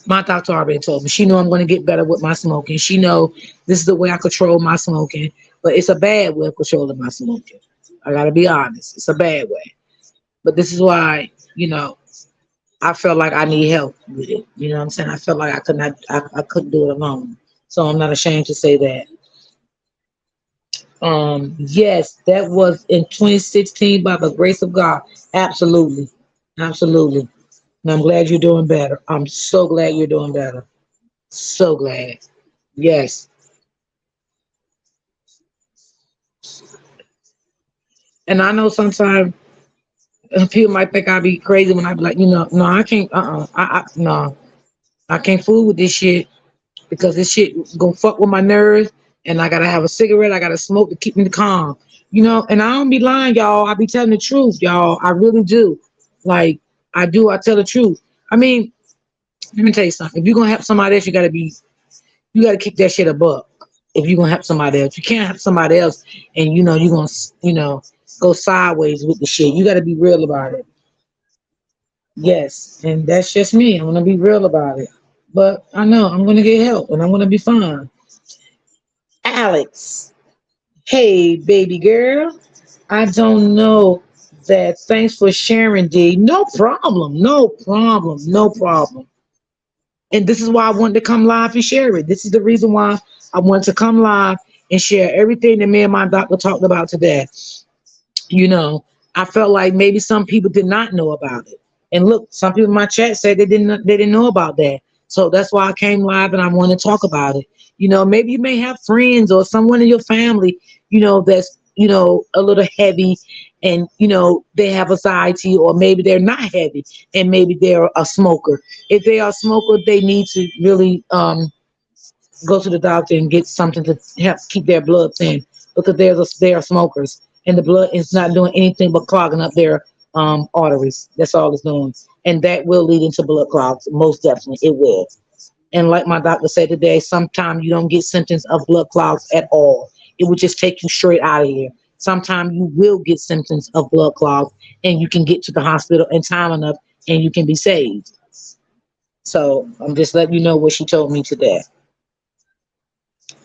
my doctor already told me. She know I'm going to get better with my smoking. She know this is the way I control my smoking. But it's a bad way of controlling my smoking. I got to be honest. It's a bad way. But this is why, I felt like I need help with it. You know what I'm saying? I felt like I could not. I couldn't do it alone. So I'm not ashamed to say that. Yes, that was in 2016 by the grace of God. Absolutely. Absolutely. And I'm glad you're doing better. I'm so glad you're doing better. So glad. Yes. And I know sometimes people might think I'd be crazy when I be like, no, I can't, no, I can't fool with this shit because this shit gonna fuck with my nerves and I gotta have a cigarette, I gotta smoke to keep me calm. And I don't be lying, y'all. I be telling the truth, y'all. I really do. Like, I do, I tell the truth. I mean, let me tell you something. If you're gonna help somebody else, you gotta kick that shit a buck. If you're gonna help somebody else, you can't help somebody else, and you're gonna go sideways with the shit. You gotta be real about it. Yes, and that's just me. I'm gonna be real about it. But I know I'm gonna get help, and I'm gonna be fine. Alex, hey baby girl, I don't know that. Thanks for sharing, D. No problem. No problem. No problem. And this is why I wanted to come live and share it. This is the reason why I wanted to come live and share everything that me and my doctor talked about today. You know, I felt like maybe some people did not know about it. And look, some people in my chat said they didn't know about that. So that's why I came live and I want to talk about it. Maybe you may have friends or someone in your family, that's a little heavy and they have anxiety, or maybe they're not heavy and maybe they're a smoker. If they are a smoker, they need to really go to the doctor and get something to help keep their blood thin because they are smokers and the blood is not doing anything but clogging up their arteries. That's all it's doing, and that will lead into blood clots. Most definitely, it will. And like my doctor said today, sometimes you don't get symptoms of blood clots at all. It would just take you straight out of here. Sometimes you will get symptoms of blood clots, and you can get to the hospital in time enough, and you can be saved. So I'm just letting you know what she told me today.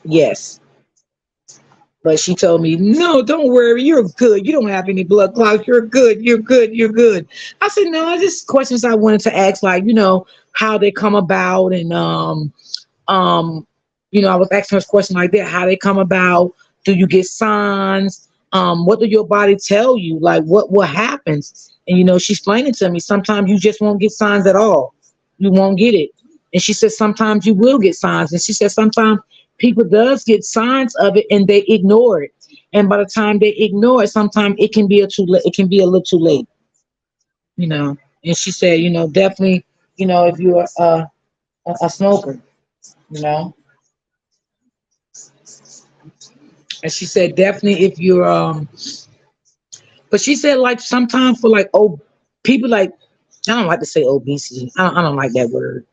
Yes. But she told me, no, don't worry, you're good. You don't have any blood clots. You're good. You're good. You're good. I said, no, I just questions I wanted to ask, like, how they come about, and um, I was asking her a question like that, how they come about. Do you get signs? What do your body tell you? Like what happens? And she explained it to me. Sometimes you just won't get signs at all. You won't get it. And she said sometimes you will get signs. And she said sometimes people does get signs of it and they ignore it. And by the time they ignore it, sometimes it can be it can be a little too late. You know. And she said, definitely, if you're a smoker, you know. And she said definitely if you're but she said like sometimes for like people like, I don't like to say obesity. I don't like that word.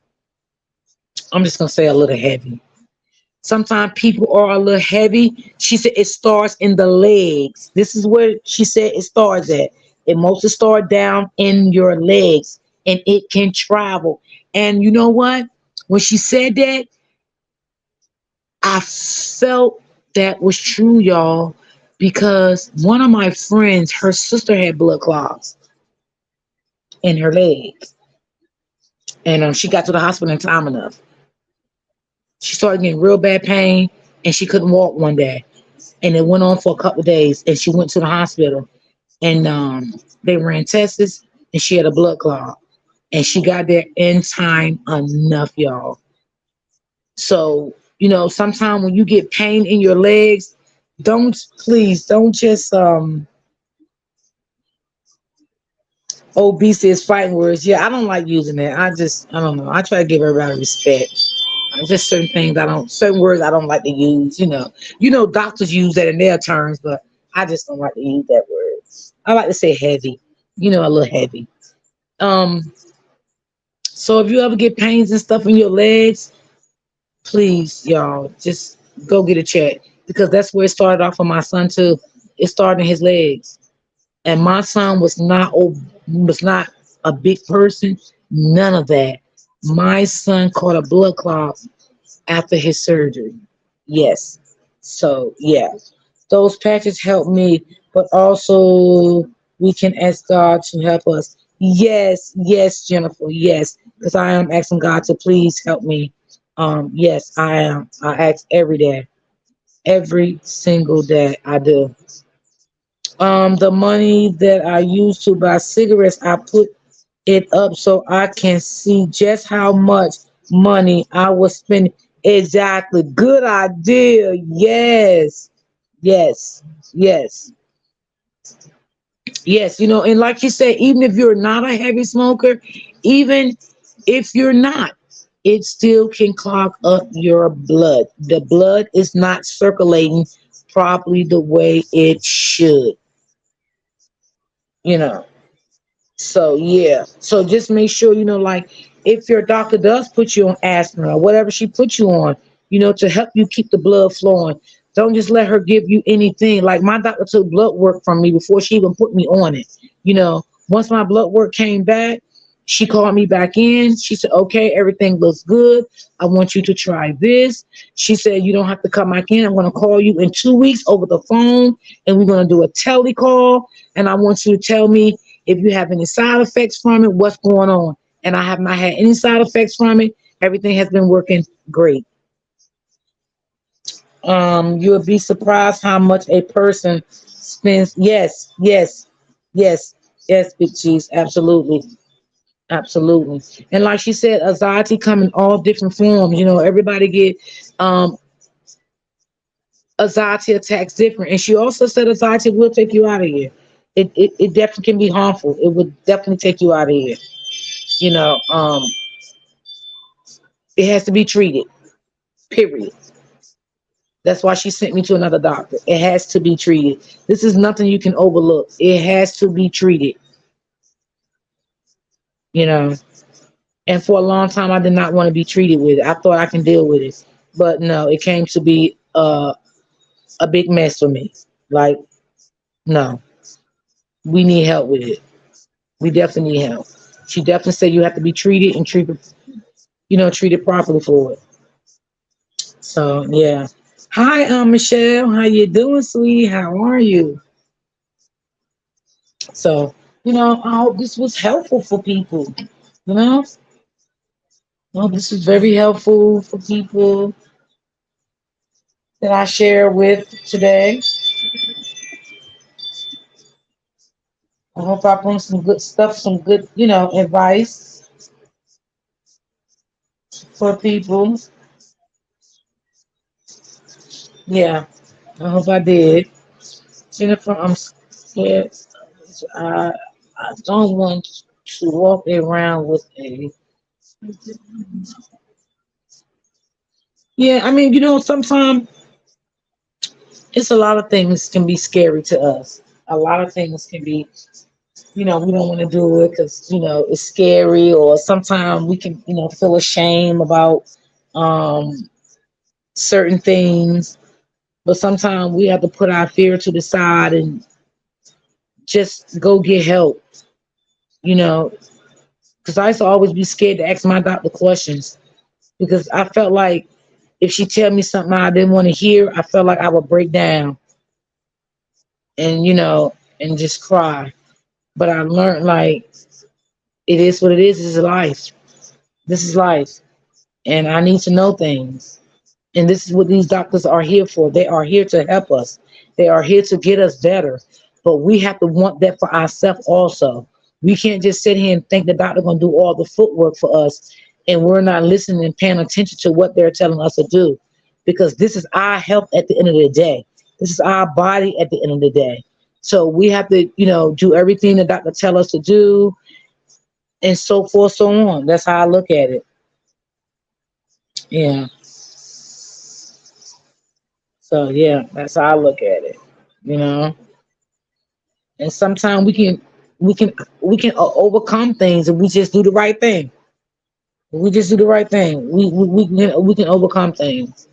I'm just gonna say a little heavy. Sometimes people are a little heavy. She said it starts in the legs. This is where she said it starts at. It mostly starts down in your legs and it can travel. And you know what? When she said that, I felt that was true, y'all, because one of my friends, her sister had blood clots in her legs. And she got to the hospital in time enough. She started getting real bad pain and she couldn't walk one day. And it went on for a couple of days. And she went to the hospital and they ran tests and she had a blood clot. And she got there in time enough, y'all. So, sometimes when you get pain in your legs, please don't just obesity is fighting words. Yeah, I don't like using that. I don't know. I try to give everybody respect. Just certain things certain words I don't like to use. Doctors use that in their terms, but I just don't like to use that word. I like to say heavy. A little heavy. Um, so if you ever get pains and stuff in your legs, please, y'all, just go get a check because that's where it started off for my son too. It started in his legs, and my son was not a big person. None of that. My son caught a blood clot after his surgery. Yes. So yeah, those patches help me, but also we can ask God to help us. Yes, yes, Jennifer. Yes, because I am asking God to please help me. Yes, I am. I ask every day, every single day. I do. The money that I use to buy cigarettes, I put it up so I can see just how much money I was spending. Exactly. Good idea. Yes. Yes. Yes. Yes. And like you said, even if you're not a heavy smoker, even if you're not, it still can clog up your blood. The blood is not circulating properly the way it should, you know. So yeah. So just make sure, like if your doctor does put you on aspirin or whatever she put you on, to help you keep the blood flowing. Don't just let her give you anything. Like my doctor took blood work from me before she even put me on it. Once my blood work came back, she called me back in. She said, okay, everything looks good. I want you to try this. She said, you don't have to come back in. I'm going to call you in 2 weeks over the phone and we're going to do a telecall. And I want you to tell me if you have any side effects from it, what's going on. And I have not had any side effects from it. Everything has been working great. You'll be surprised how much a person spends. Yes, yes, yes, yes, Big Cheese. Absolutely. Absolutely. And like she said, anxiety come in all different forms. Everybody get um anxiety attacks different. And she also said anxiety will take you out of here. It definitely can be harmful. It would definitely take you out of here. You know, um, it has to be treated. Period. That's why she sent me to another doctor. It has to be treated. This is nothing you can overlook. It has to be treated. You know. And for a long time, I did not want to be treated with it. I thought I can deal with it, but no, it came to be a big mess for me. Like, no, we need help with it. We definitely need help. She definitely said you have to be treated and treated properly for it. So yeah. Hi, Michelle. How you doing, sweetie? How are you? So, I hope this was helpful for people. You know, I hope this was very helpful for people that I share with today. I hope I bring some good stuff, some good, advice for people. Yeah, I hope I did. Jennifer, I'm scared. I, I don't want to walk around with a. Yeah, I mean, sometimes it's a lot of things can be scary to us. A lot of things can be, we don't want to do it because, it's scary, or sometimes we can, feel ashamed about um, certain things. But sometimes we have to put our fear to the side and just go get help, you know, because I used to always be scared to ask my doctor questions because I felt like if she tell me something I didn't want to hear, I felt like I would break down and, and just cry. But I learned like it is what it is. This is life. This is life. And I need to know things. And this is what these doctors are here for. They are here to help us. They are here to get us better. But we have to want that for ourselves also. We can't just sit here and think the doctor gonna do all the footwork for us and we're not listening and paying attention to what they're telling us to do. Because this is our health at the end of the day. This is our body at the end of the day. So we have to, do everything the doctor tell us to do and so forth, so on. That's how I look at it. Yeah. So yeah, that's how I look at it. You know, and sometimes we can overcome things if we just do the right thing. If we just do the right thing. We can overcome things.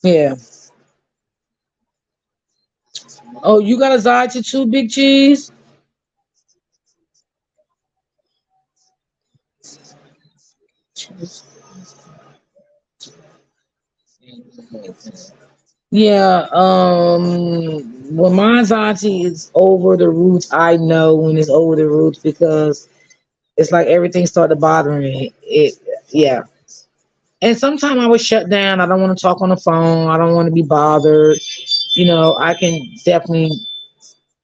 Yeah. Oh, you got a Zodja too, Big Cheese? Yeah. When my anxiety is over the roots, I know when it's over the roots because it's like everything started bothering me. Yeah. And sometimes I was shut down. I don't want to talk on the phone. I don't want to be bothered. I can definitely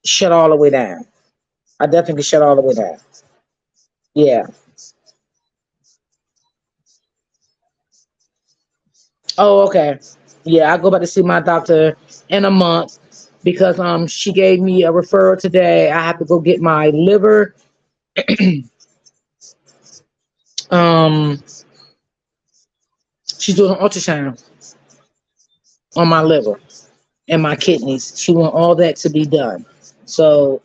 shut all the way down. I definitely shut all the way down. Yeah. Oh, okay. Yeah, I go back to see my doctor in a month because she gave me a referral today. I have to go get my liver um she's doing an ultrasound on my liver and my kidneys. She want all that to be done. So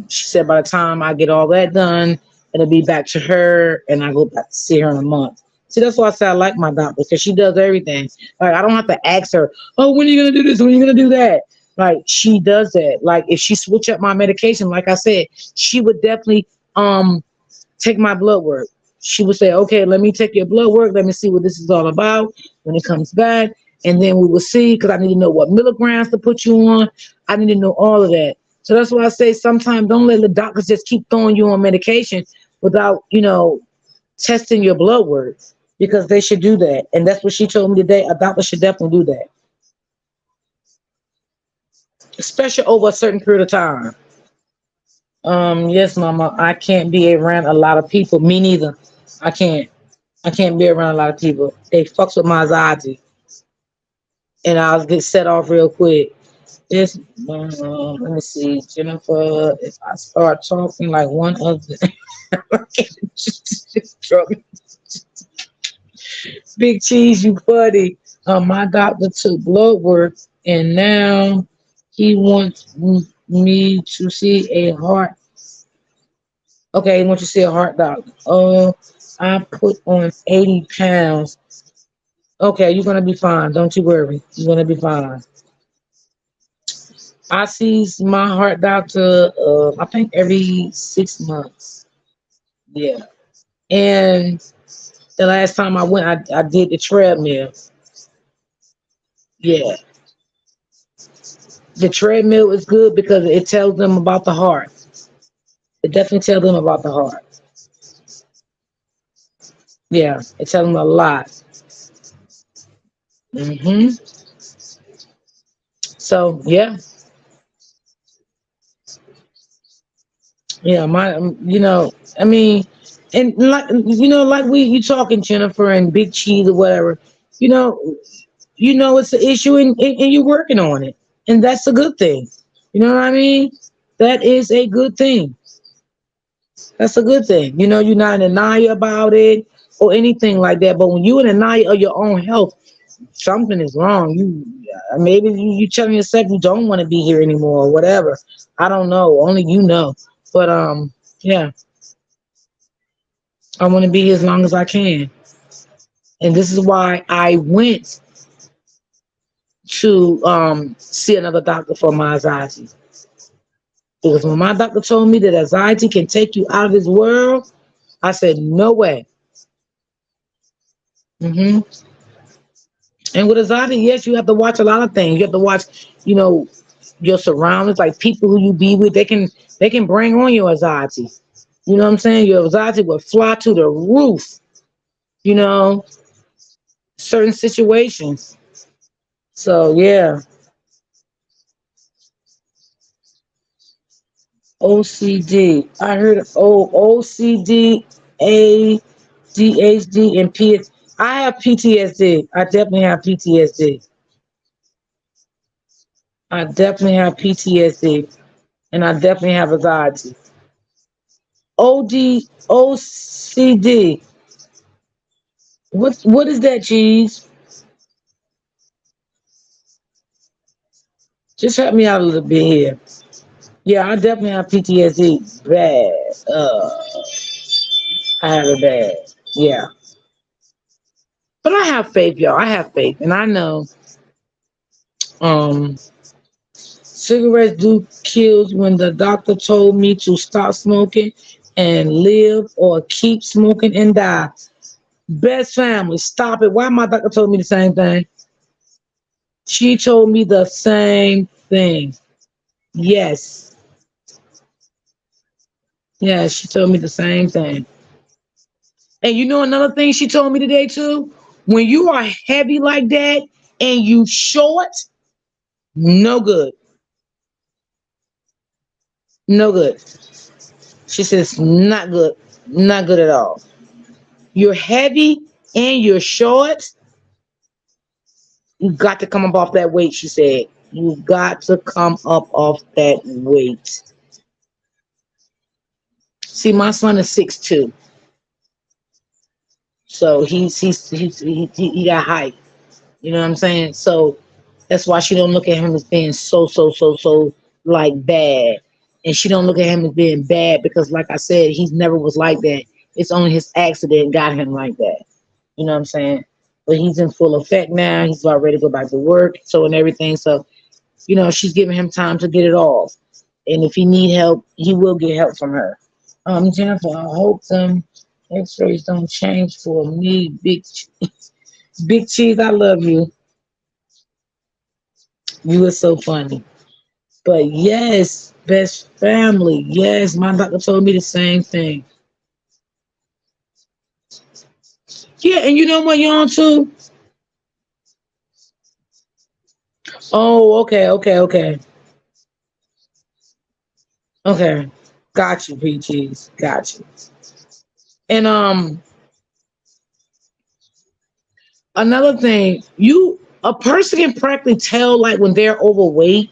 she said by the time I get all that done, it'll be back to her and I go back to see her in a month. See, that's why I say I like my doctor because she does everything. Like I don't have to ask her, oh, when are you gonna do this? When are you gonna do that? Like she does that. Like if she switch up my medication, like I said, she would definitely take my blood work. She would say, okay, let me take your blood work. Let me see what this is all about when it comes back. And then we will see because I need to know what milligrams to put you on. I need to know all of that. So that's why I say sometimes don't let the doctors just keep throwing you on medication without, testing your blood work because they should do that. And that's what she told me today. A doctor should definitely do that, especially over a certain period of time. Yes, mama, I can't be around a lot of people. Me neither. I can't. I can't be around a lot of people. They fucks with my anxiety, and I'll get set off real quick. This, let me see, Jennifer. If I start talking like one of the Big Cheese, you funny. My doctor took blood work, and now he wants me to see a heart. Okay, he wants you to see a heart doctor. Oh, I put on 80 pounds. Okay, you're gonna be fine. Don't you worry. You're gonna be fine. I sees my heart doctor. I think every 6 months. Yeah, and the last time I went, I did the treadmill. Yeah, The treadmill is good because it tells them about the heart. It definitely tells them about the heart. Yeah, it tells them a lot. hmm So yeah, yeah, I mean, and like like you talking Jennifer and Big Cheese or whatever, you know, it's an issue and you're working on it, and that's a good thing. You know what I mean? That is a good thing. That's a good thing. You're not in denial about it or anything like that. But when you're in denial of your own health, something is wrong. Maybe you telling yourself you don't want to be here anymore or whatever. I don't know. Only you know. But yeah, I want to be here as long as I can, and this is why I went to see another doctor for my anxiety. Because when my doctor told me that anxiety can take you out of this world, I said no way. hmm And with anxiety, yes, you have to watch a lot of things. You have to watch, your surroundings, like people who you be with. They can bring on your anxiety. You know what I'm saying? Your anxiety will fly to the roof. You know, certain situations. So yeah, OCD. I heard OCD, ADHD, and PS. I have PTSD. I definitely have PTSD. I definitely have PTSD, and I definitely have anxiety. OCD. What is that, cheese? Just help me out a little bit here. Yeah, I definitely have PTSD. Bad. I have it bad. Yeah. But I have faith, y'all. I have faith. And I know um cigarettes do kills when the doctor told me to stop smoking and live or keep smoking and die. Best family, stop it. Why my doctor told me the same thing? She told me the same thing. Yes. Yeah, she told me the same thing. And another thing she told me today too? When you are heavy like that and you short, no good. No good. She says not good. Not good at all. You're heavy and you're short, you got to come up off that weight, she said. You got to come up off that weight. See, my son is 6'2". So he got height. You know what I'm saying? So that's why she don't look at him as being so like bad. And she don't look at him as being bad because like I said, he never was like that. It's only his accident got him like that. You know what I'm saying? But he's in full effect now. He's about ready to go back to work, so and everything. So, she's giving him time to get it off. And if he need help, he will get help from her. Jennifer, I hope them x-rays don't change for me. Big cheese, I love you. You are so funny. But yes, best family. Yes, my doctor told me the same thing. Yeah, and you know what, y'all too? Oh, okay. Okay. Got you, PGs. Got you. And another thing, a person can practically tell like when they're overweight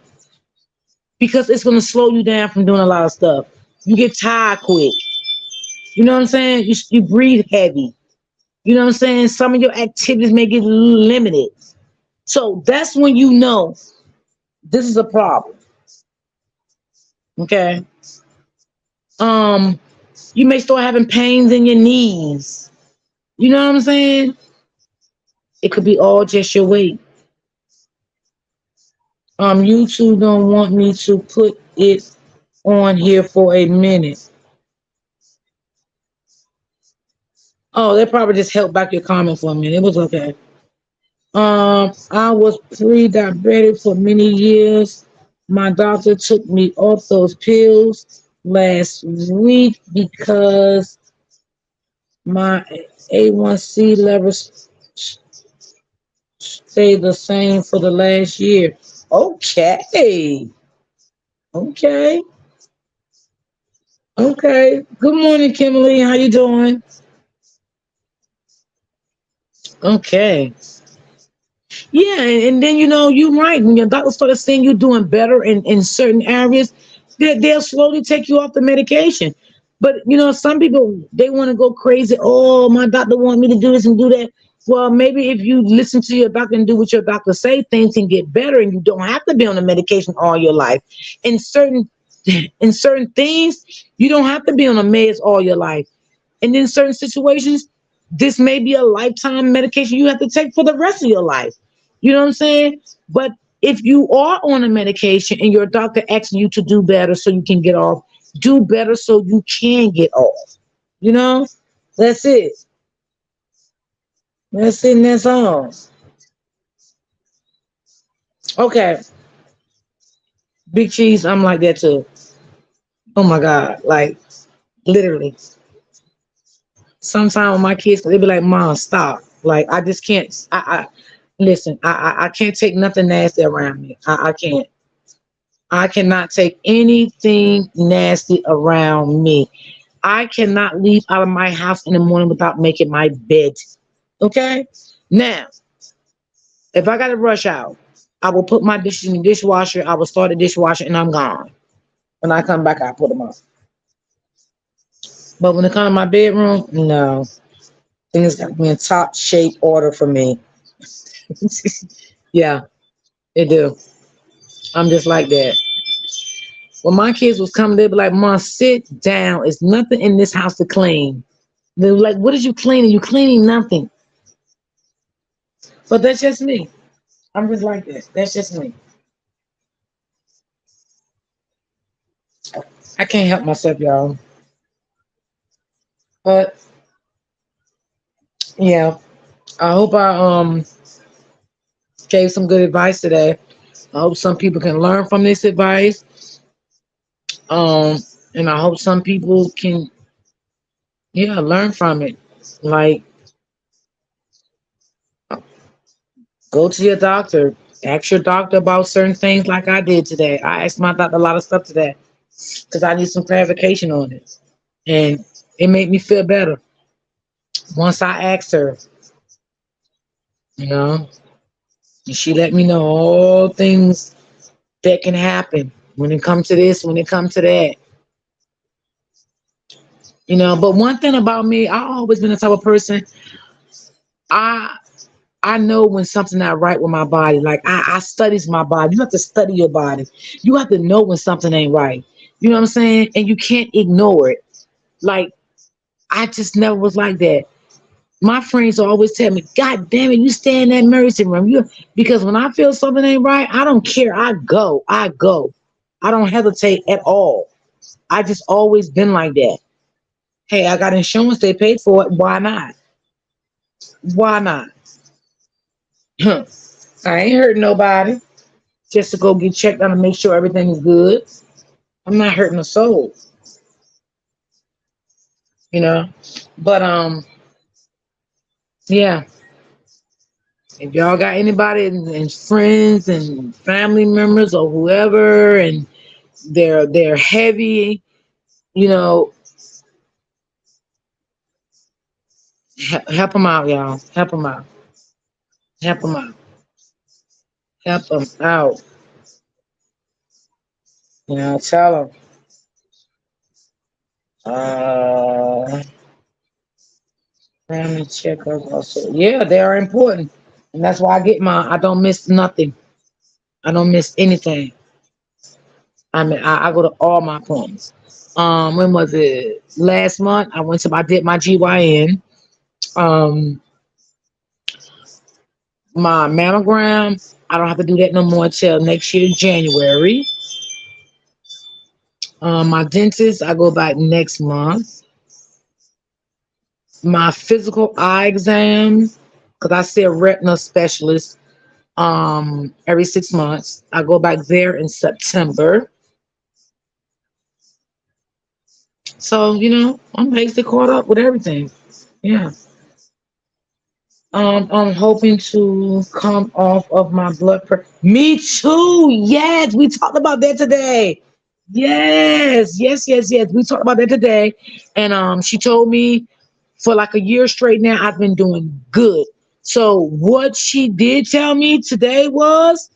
because it's gonna slow you down from doing a lot of stuff. You get tired quick. You know what I'm saying? You breathe heavy. You know what I'm saying? Some of your activities may get limited. So that's when you know this is a problem. Okay. Um, you may start having pains in your knees. You know what I'm saying? It could be all just your weight. YouTube don't want me to put it on here for a minute. Oh, that probably just held back your comment for a minute. It was okay. I was pre-diabetic for many years. My doctor took me off those pills last week because my A1C levels stayed the same for the last year. Okay. Okay. Okay. Good morning, Kimberly. How you doing? Okay. Yeah, and then you're right. When your doctor starts saying you're doing better in certain areas, they'll slowly take you off the medication. But some people they want to go crazy. Oh, my doctor want me to do this and do that. Well, maybe if you listen to your doctor and do what your doctor say, things can get better, and you don't have to be on the medication all your life. In certain in certain things, you don't have to be on a meds all your life. And in certain situations, this may be a lifetime medication you have to take for the rest of your life. You know what I'm saying? But if you are on a medication and your doctor asking you to do better so you can get off, do better so you can get off. You know? That's it. That's it and that's all. Okay. Big cheese, I'm like that too. Oh my God. Like literally. Sometimes when my kids they be like, Mom, stop. Like I just can't I listen, I can't take nothing nasty around me. I can't. I cannot take anything nasty around me. I cannot leave out of my house in the morning without making my bed. Okay? Now, if I got to rush out, I will put my dishes in the dishwasher. I will start the dishwasher and I'm gone. When I come back, I put them up. But when it comes to my bedroom, no. Things got to be in top shape order for me. Yeah, it do. I'm just like that. When my kids was coming, they'd be like, Mom, sit down. There's nothing in this house to clean. They're like, what is you cleaning? You cleaning nothing. But that's just me. I'm just like that. That's just me. I can't help myself, y'all. But yeah, I hope I gave some good advice today. I hope some people can learn from this advice. Um, and I hope some people can, yeah, learn from it. Like, go to your doctor. Ask your doctor about certain things, like I did today. I asked my doctor a lot of stuff today because I need some clarification on it, and it made me feel better once I asked her. You know, and she let me know all things that can happen when it comes to this, when it comes to that. But one thing about me, I always been the type of person. I I know when something not right with my body. Like I studies my body. You have to study your body. You have to know when something ain't right. You know what I'm saying? And you can't ignore it. Like I just never was like that. My friends always tell me, God damn it, you stay in that emergency room. Because when I feel something ain't right, I don't care. I go. I go. I don't hesitate at all. I just always been like that. Hey, I got insurance, they paid for it. Why not? Why not? I ain't hurting nobody just to go get checked out and make sure everything is good. I'm not hurting a soul, you know. But yeah. If y'all got anybody and friends and family members or whoever, and they're heavy, you know, help them out, y'all. Help them out. Help them out. Help them out. Tell them. Uh, family checkup also. Yeah, they are important, and that's why I get mine. I don't miss nothing. I don't miss anything. I mean, I go to all my appointments. When was it? Last month, I did my GYN. Um, my mammogram, I don't have to do that no more until next year, January. My dentist, I go back next month. My physical eye exam, because I see a retina specialist. every 6 months. I go back there in September. So, I'm basically caught up with everything. Yeah. I'm hoping to come off of my blood pressure. Me too. Yes, we talked about that today. Yes, yes, yes, yes. We talked about that today, and she told me for like a year straight now I've been doing good. So what she did tell me today was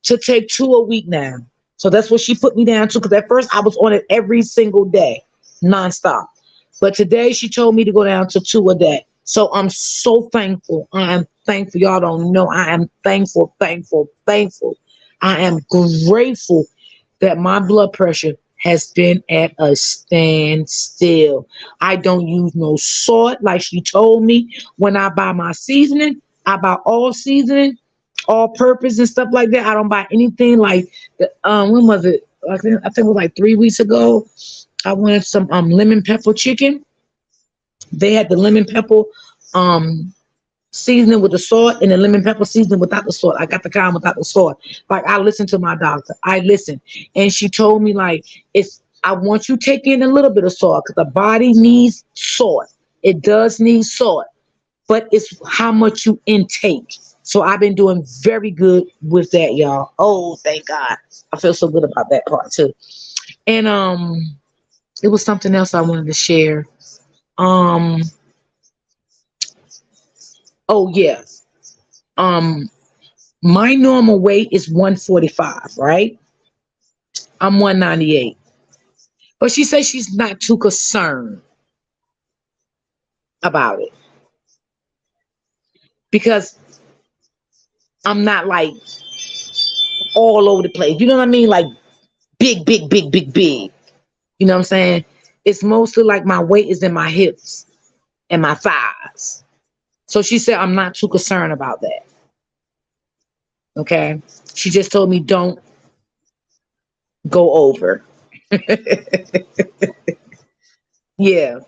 to take two a week now. So that's what she put me down to. Because at first I was on it every single day, nonstop. But today she told me to go down to two a day. So I'm so thankful. I am thankful. Y'all don't know. I am thankful, thankful, thankful. I am grateful that my blood pressure has been at a standstill. I don't use no salt like she told me. When I buy my seasoning, I buy all seasoning, all purpose and stuff like that. I don't buy anything like when was it? I think it was like 3 weeks ago. I wanted some lemon pepper chicken. They had the lemon pepper um seasoning with the salt and the lemon pepper seasoning without the salt. I got the kind without the salt. Like I listened to my doctor. I listened. And she told me like it's I want you to take in a little bit of salt because the body needs salt. It does need salt, but it's how much you intake. So I've been doing very good with that, y'all. Oh, thank God. I feel so good about that part too. And it was something else I wanted to share. Um, oh yeah. Um, my normal weight is 145, right? I'm 198. But she says she's not too concerned about it because I'm not like all over the place. You know what I mean? Like big, big, big, big, big. You know what I'm saying? It's mostly like my weight is in my hips and my thighs. So she said I'm not too concerned about that. Okay. She just told me don't go over. Yeah.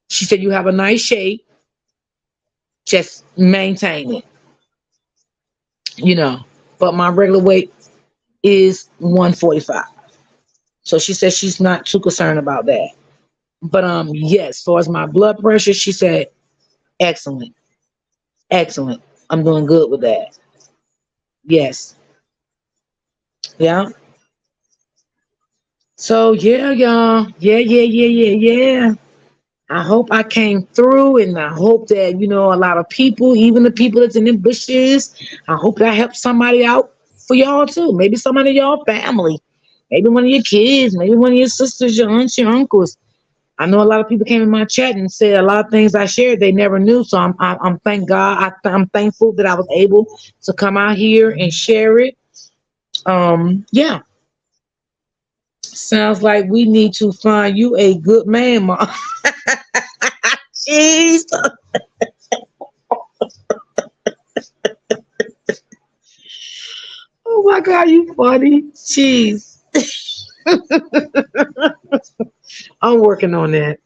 She said you have a nice shape, just maintain it, you know. But my regular weight is 145. So she said she's not too concerned about that. But yes, as far as my blood pressure, she said excellent. Excellent. I'm doing good with that. Yes. Yeah. So yeah, y'all. Yeah, yeah, yeah, yeah, yeah. I hope I came through and I hope that, a lot of people, even the people that's in the bushes, I hope that helps somebody out for y'all too. Maybe somebody in y'all family, maybe one of your kids, maybe one of your sisters, your aunts, your uncles. I know a lot of people came in my chat and said a lot of things I shared they never knew. So I'm thank God. I'm thankful that I was able to come out here and share it. Yeah. Sounds like we need to find you a good man, Mom. Jeez. Oh my God, you funny. Jeez. I'm working on that.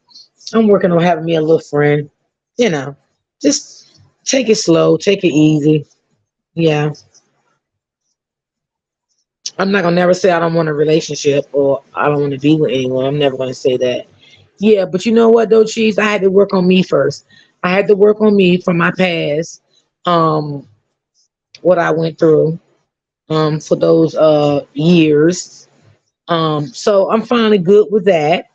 I'm working on having me a little friend. You know, just take it slow, take it easy. Yeah. I'm not gonna never say I don't want a relationship or I don't want to be with anyone. I'm never gonna say that. Yeah, but you know what though, Cheese? I had to work on me first. I had to work on me from my past, um, what I went through, for those years. So I'm finally good with that.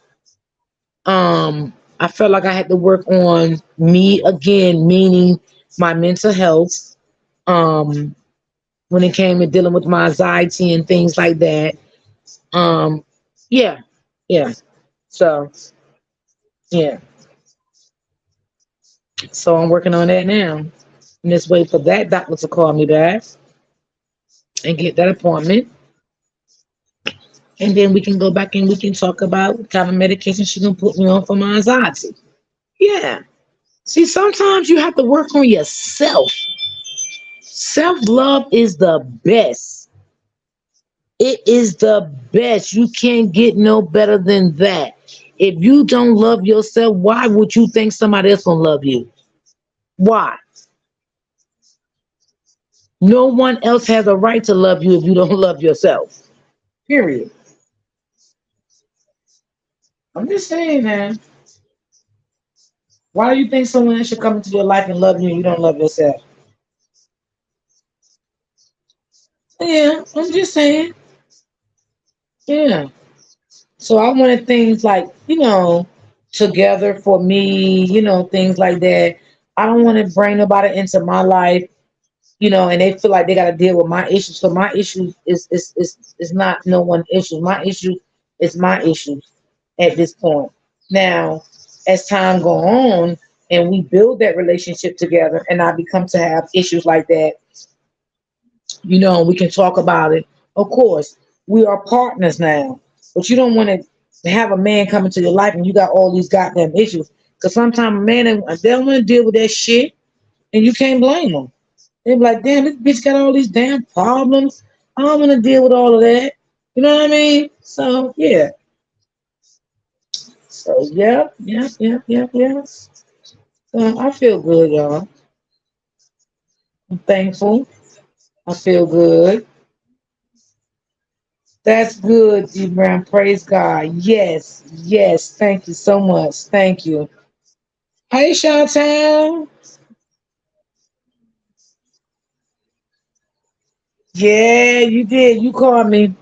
I felt like I had to work on me again, meaning my mental health. Um, when it came to dealing with my anxiety and things like that. Um, yeah, yeah. So yeah, so I'm working on that now. And just wait for that doctor to call me back and get that appointment. And then we can go back and we can talk about what kind of medication she can put me on for my anxiety. Yeah. See, sometimes you have to work on yourself. Self love is the best. It is the best. You can't get no better than that. If you don't love yourself, why would you think somebody else gonna love you? Why? No one else has a right to love you if you don't love yourself. Period. I'm just saying, man. Why do you think someone else should come into your life and love you and you don't love yourself? Yeah, I'm just saying. Yeah. So I wanted things like, together for me, things like that. I don't want to bring nobody into my life, and they feel like they got to deal with my issues. So my issues is not no one issue. My issue is my issues at this point. Now, as time go on and we build that relationship together, and I become to have issues like that, we can talk about it. Of course, we are partners now, but you don't want to have a man come into your life and you got all these goddamn issues. Because sometimes a man they don't want to deal with that shit, and you can't blame them. They be like, damn, this bitch got all these damn problems. I don't want to deal with all of that. You know what I mean? So yeah. So yeah. I feel good, y'all. I'm thankful. I feel good. That's good, D Brown. Praise God. Yes, yes. Thank you so much. Thank you. Hey, Chantel. Yeah, you did. You called me.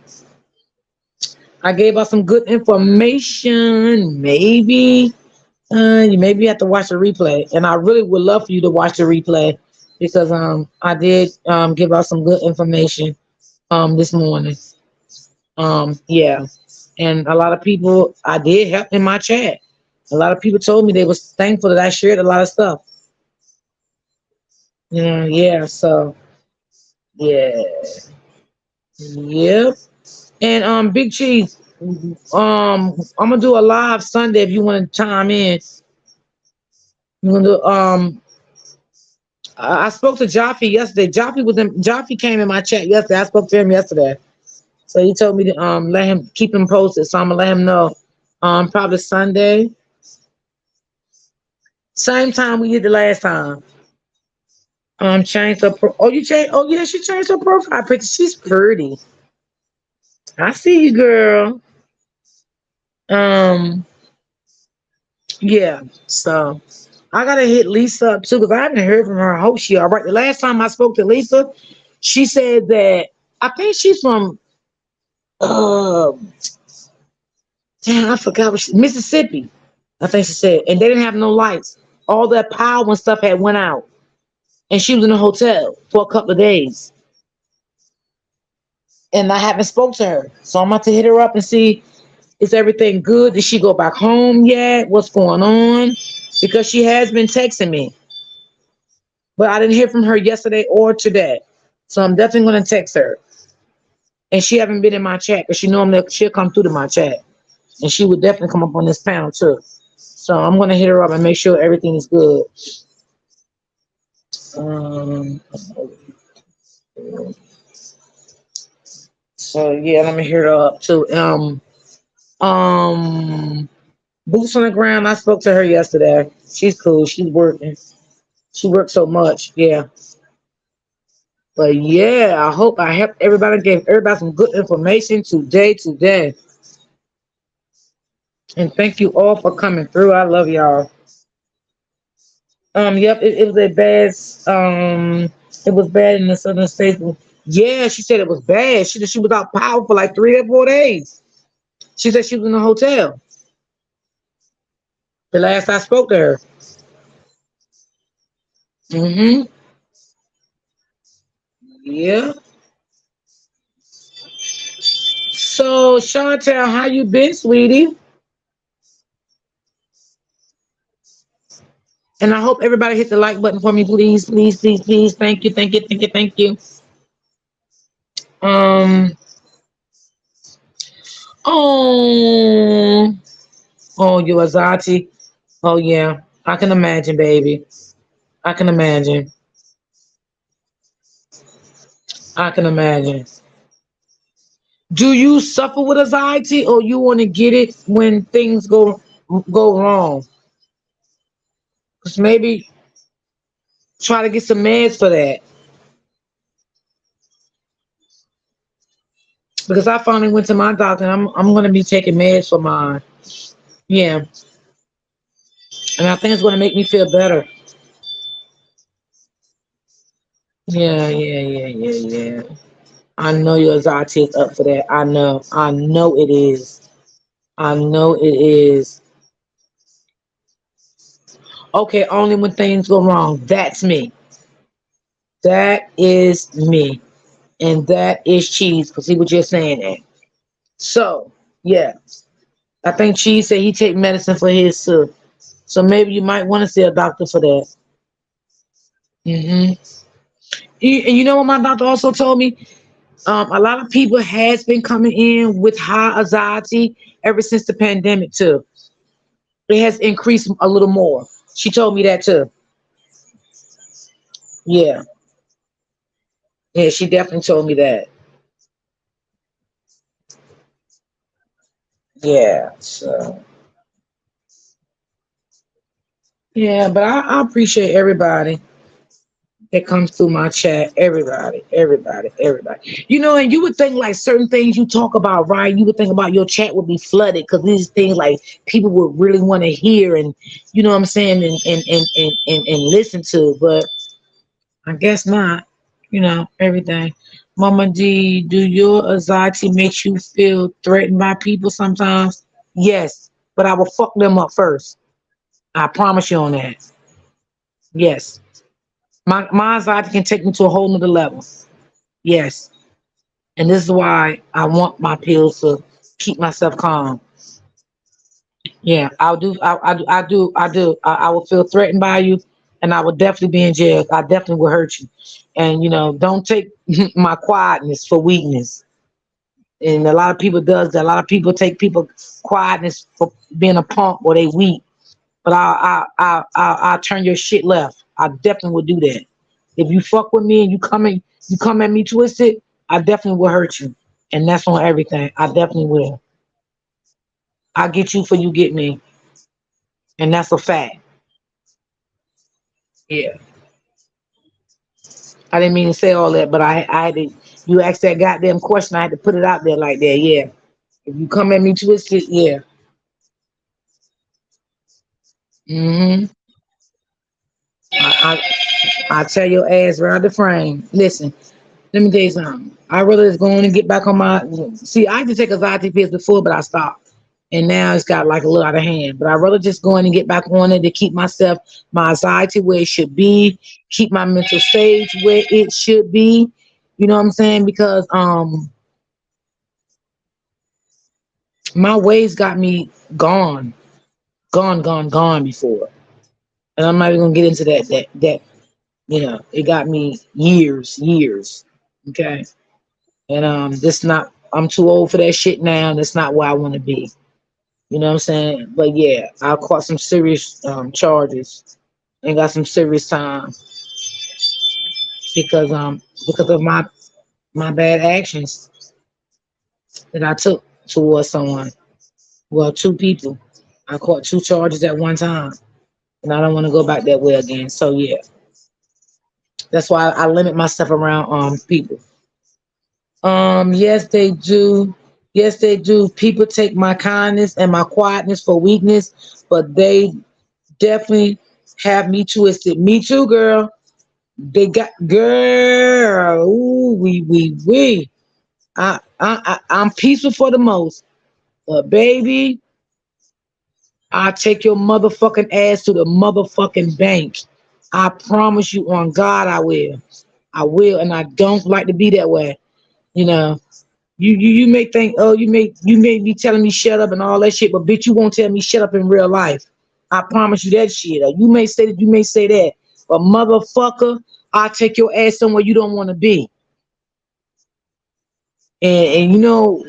I gave out some good information. Maybe you maybe have to watch the replay, and I really would love for you to watch the replay because I did give out some good information this morning. Yeah, and a lot of people I did help in my chat. A lot of people told me they was thankful that I shared a lot of stuff. Yeah. So yeah, yep. And Big Cheese, I'm gonna do a live Sunday if you want to chime in. I'm gonna do, I spoke to Jaffe yesterday. Jaffe came in my chat yesterday. I spoke to him yesterday, so he told me to let him keep him posted. So I'm gonna let him know. Probably Sunday, same time we did the last time. Changed her. Oh, you changed. Oh, yeah, she changed her profile picture. She's pretty. I see you, girl. Um, yeah. So I gotta hit Lisa up too because I haven't heard from her. I hope she all right. The last time I spoke to Lisa, she said that I think she's from uh damn, I forgot Mississippi. I think she said, and they didn't have no lights. All that power and stuff had went out, and she was in a hotel for a couple of days. And I haven't spoke to her, so I'm about to hit her up and see is everything good. Did she go back home yet? What's going on? Because she has been texting me, but I didn't hear from her yesterday or today, so I'm definitely gonna text her. And she haven't been in my chat because she normally she'll come through to my chat, and she would definitely come up on this panel too. So I'm gonna hit her up and make sure everything is good. Um, so yeah, let me hit her up too. Um, Boots on the ground. I spoke to her yesterday. She's cool. She's working. She works so much. Yeah. But yeah, I hope I helped everybody, gave everybody some good information today. And thank you all for coming through. I love y'all. Yep, it was a bad it was bad in the southern states. Yeah, she said it was bad. She was out power for like 3 or 4 days. She said she was in a hotel. The last I spoke to her. Mm-hmm. Yeah. So Chantel, how you been, sweetie? And I hope everybody hit the like button for me, please, please, please, please. Thank you. Um. Oh. Oh, you Azati. Oh yeah, I can imagine, baby. I can imagine. I can imagine. Do you suffer with anxiety, or you want to get it when things go wrong? Because maybe try to get some meds for that. because I finally went to my doctor, and I'm gonna be taking meds for mine. Yeah, and I think it's gonna make me feel better. Yeah, yeah, yeah, yeah, yeah. I know your anxiety is up for that. I know. I know it is. I know it is. Okay, only when things go wrong. That's me. That is me. And that is Cheese. Because see what you're saying there. So, yeah. I think Cheese said he take medicine for his too. So maybe you might want to see a doctor for that. hmm And you know what my doctor also told me? A lot of people has been coming in with high anxiety ever since the pandemic too. It has increased a little more. She told me that too. Yeah. Yeah, she definitely told me that. Yeah. So yeah, but I appreciate everybody that comes through my chat. Everybody, everybody, everybody. You know, and you would think like certain things you talk about, right? You would think about your chat would be flooded because these things like people would really want to hear and you know what I'm saying and listen to, but I guess not. You know, everything. Mama D, do your anxiety makes you feel threatened by people sometimes? Yes, but I will fuck them up first. I promise you on that. Yes. My anxiety can take me to a whole nother level. Yes. And this is why I want my pills to keep myself calm. Yeah, I'll do. I will feel threatened by you, and I will definitely be in jail. I definitely will hurt you, and you know, don't take my quietness for weakness. And a lot of people does that. A lot of people take people quietness for being a punk or they weak. But I'll turn your shit left. I definitely will do that. If you fuck with me and you come at me twisted, I definitely will hurt you, and that's on everything. I definitely will. I get you for you get me, and that's a fact. Yeah. I didn't mean to say all that, but I had to. You asked that goddamn question. I had to put it out there like that. Yeah. If you come at me twisted, yeah. hmm I, I tell your ass right out the frame. Listen, let me tell you something. I really just going to get back on my. See, I used to take anxiety pills before, but I stopped. And now it's got like a little out of hand. But I rather just go in and get back on it to keep myself, my anxiety where it should be, keep my mental stage where it should be. You know what I'm saying? Because my ways got me gone, gone before. And I'm not even gonna get into that you know, it got me years. Okay. And this not I'm too old for that shit now, and that's not where I wanna be. You know what I'm saying? But yeah, I caught some serious charges and got some serious time because of my bad actions that I took towards someone. Well, two people. I caught two charges at one time, and I don't want to go back that way again. So yeah, that's why I limit myself around people. Yes they do. Yes they do. People take my kindness and my quietness for weakness, but they definitely have me twisted. Me too, girl. They got girl. Ooh, we. I'm peaceful for the most, but baby, I take your motherfucking ass to the motherfucking bank. I promise you on God, I will. I will, and I don't like to be that way. You know, you may think, oh, you may be telling me shut up and all that shit, but bitch, you won't tell me shut up in real life. I promise you that shit. You may say that, you may say that, but motherfucker, I'll take your ass somewhere you don't want to be. And you know,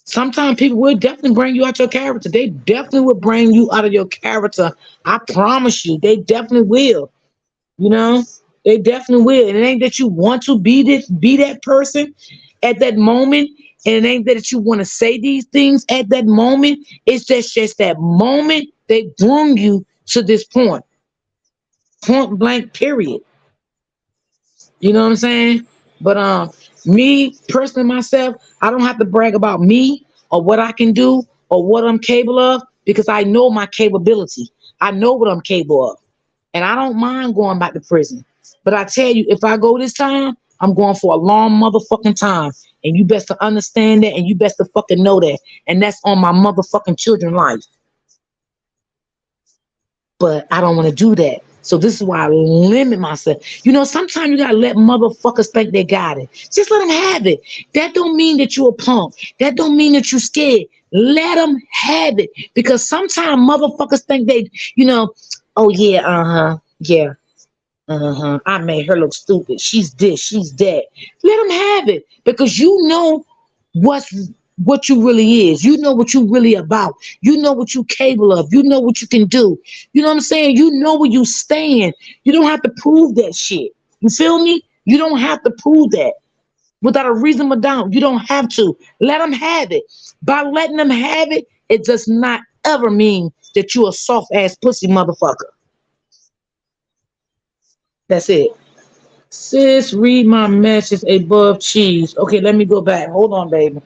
sometimes people will definitely bring you out your character. They definitely will bring you out of your character. I promise you, they definitely will. You know, they definitely will. And it ain't that you want to be that person at that moment. And it ain't that you want to say these things at that moment. It's just that moment they bring you to this point blank, period. You know what I'm saying? But Me personally, myself, I don't have to brag about me or what I can do or what I'm capable of because I know my capability. I know what I'm capable of. And I don't mind going back to prison. But I tell you, if I go this time, I'm going for a long motherfucking time. And you best to understand that and you best to fucking know that. And that's on my motherfucking children's life. But I don't want to do that. So this is why I limit myself. You know, sometimes you gotta let motherfuckers think they got it. Just let them have it. That don't mean that you a punk. That don't mean that you scared. Let them have it. Because sometimes motherfuckers think they, you know, oh yeah, yeah, I made her look stupid. She's this, she's that. Let them have it because you know what's what you really is. You know what you really about. You know what you capable of. You know what you can do. You know what I'm saying? You know where you stand. You don't have to prove that shit. You feel me? You don't have to prove that without a reasonable doubt. You don't have to. Let them have it. By letting them have it, it does not ever mean that you a soft ass pussy motherfucker. That's it. Sis, read my message above cheese. Okay, let me go back. Hold on, baby.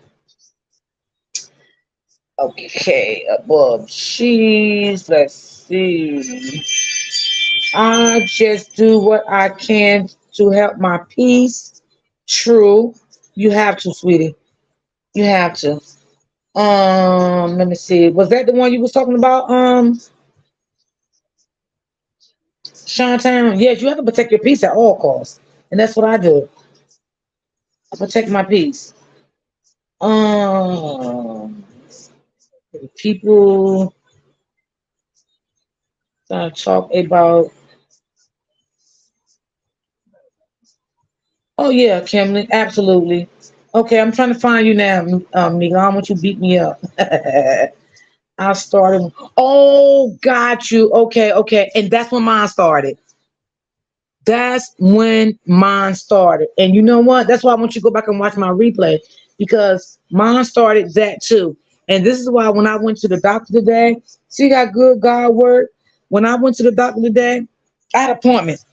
Okay, above cheese. Let's see. I just do what I can to help my peace. True. You have to, sweetie. You have to. Let me see. Was that the one you was talking about? Shantan? Yes, you have to protect your peace at all costs. And that's what I do. I protect my peace. Um people talk about. Oh yeah, Kimberly, absolutely. Okay, I'm trying to find you now, Miguel. I don't want you to beat me up. I started. Oh, got you. Okay, okay, and that's when mine started. That's when mine started. And you know what? That's why I want you to go back and watch my replay because mine started that too. And this is why when I went to the doctor today, see how good God worked. When I went to the doctor today, I had an appointment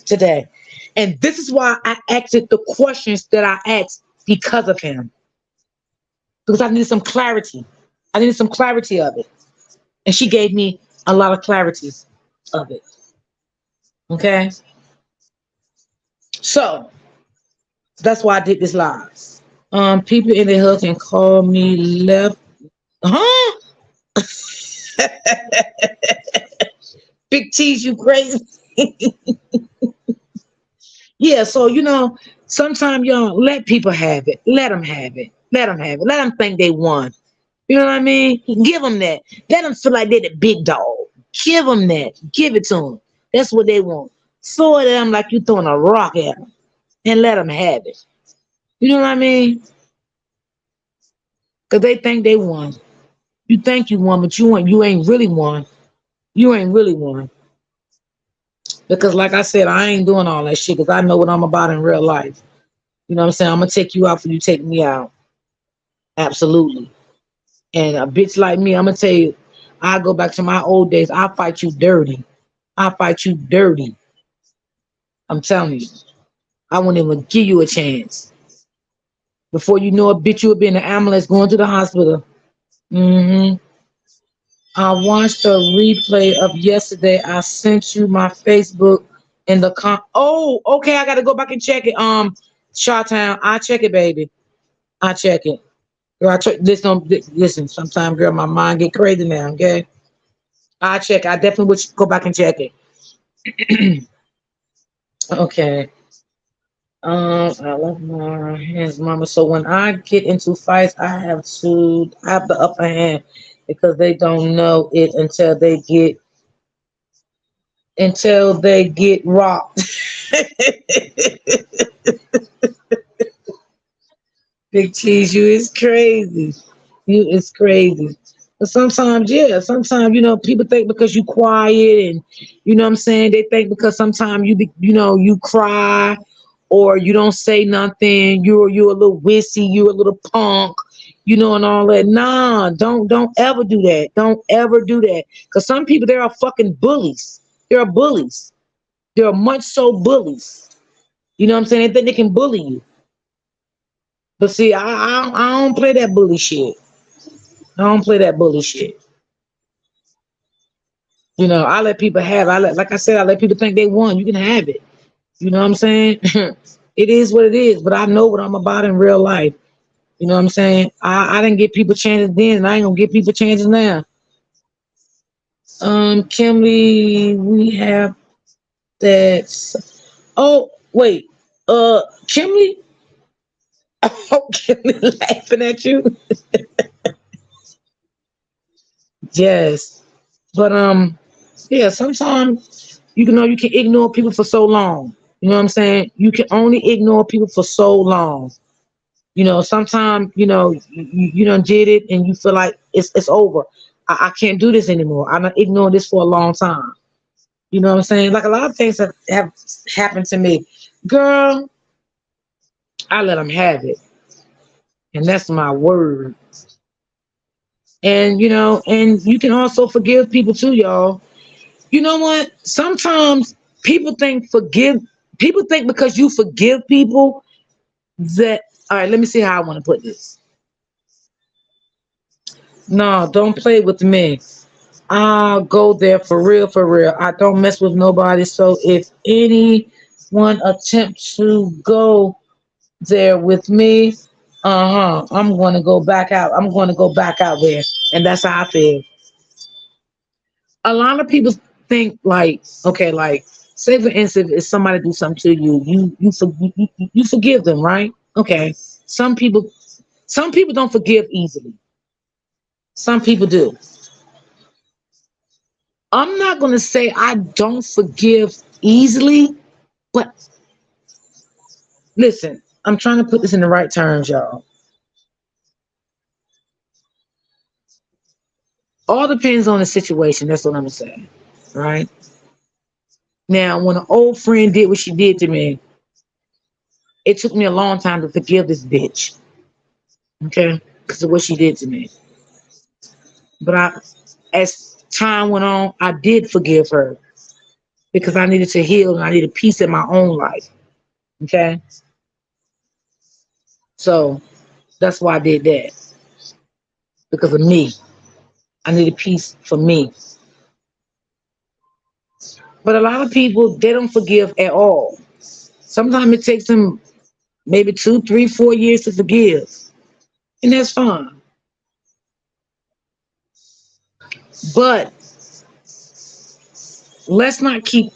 today. And this is why I asked the questions that I asked because of him. Because I needed some clarity. I needed some clarity of it. And she gave me a lot of clarities of it. Okay. So that's why I did this live. People in the hood can call me left. Huh? Big T's, you crazy. Yeah, so you know, sometimes you don't let people have it. Let them have it. Let them have it. Let them think they won. You know what I mean? Give them that. Let them feel like they're the big dog. Give them that. Give it to them. That's what they want. Throw it at them like you throwing a rock at them, and let them have it. You know what I mean? Because they think they won. You think you won, but you ain't really won. You ain't really won. Because like I said, I ain't doing all that shit because I know what I'm about in real life. You know what I'm saying? I'm gonna take you out for you take me out. Absolutely. And a bitch like me, I'm gonna tell you, I go back to my old days. I'll fight you dirty. I'll fight you dirty. I'm telling you. I won't even give you a chance. Before you know it, bitch, you'll be in the ambulance going to the hospital. Hmm. I watched the replay of yesterday. I sent you my Facebook in the Oh, okay. I gotta go back and check it. Shawtown, I check it, baby. I check it. Girl, listen. Sometimes, girl, my mind get crazy now. Okay, I check. I definitely would go back and check it. Okay. I love my hands, mama. So when I get into fights, I have the upper hand because they don't know it until they get rocked. Big cheese, you is crazy. You is crazy. But sometimes, yeah, sometimes people think because you quiet and what I'm saying, they think because sometimes you cry or you don't say nothing, you're a little wissy, you're a little punk, and all that. Nah, don't ever do that. Don't ever do that. Because some people they are fucking bullies. They're bullies. They're much so bullies. You know what I'm saying? They think they can bully you. But see, I don't play that bully shit. I don't play that bully shit. You know, I let people have. Like I said, I let people think they won. You can have it. You know what I'm saying? It is what it is. But I know what I'm about in real life. You know what I'm saying? I didn't get people chances then, and I ain't gonna get people chances now. Kimberly, we have that. Oh, wait. Kimberly. Oh, Kimberly laughing at you. Yes, but yeah. Sometimes you can ignore people for so long. You know what I'm saying? You can only ignore people for so long. You know, sometimes you done did it and you feel like it's over. I can't do this anymore. I'm not ignoring this for a long time. You know what I'm saying? Like a lot of things have happened to me. Girl, I let them have it. And that's my word. And and you can also forgive people too, y'all. You know what? Sometimes people think because you forgive people that all right, let me see how I want to put this. No, don't play with me. I'll go there for real, for real. I don't mess with nobody. So if anyone attempt to go there with me, I'm gonna go back out. I'm gonna go back out there. And that's how I feel. A lot of people think like, okay, like say for instance, if somebody do something to you, you forgive them, right? Okay. Some people don't forgive easily. Some people do. I'm not gonna say I don't forgive easily, but listen, I'm trying to put this in the right terms, y'all. All depends on the situation. That's what I'm gonna say, right? Now, when an old friend did what she did to me, it took me a long time to forgive this bitch, okay, because of what she did to me. But as time went on, I did forgive her because I needed to heal and I needed peace in my own life. Okay, so that's why I did that because of me. I needed peace for me. But a lot of people they don't forgive at all. Sometimes it takes them maybe 2, 3, 4 years to forgive, and that's fine. But let's not keep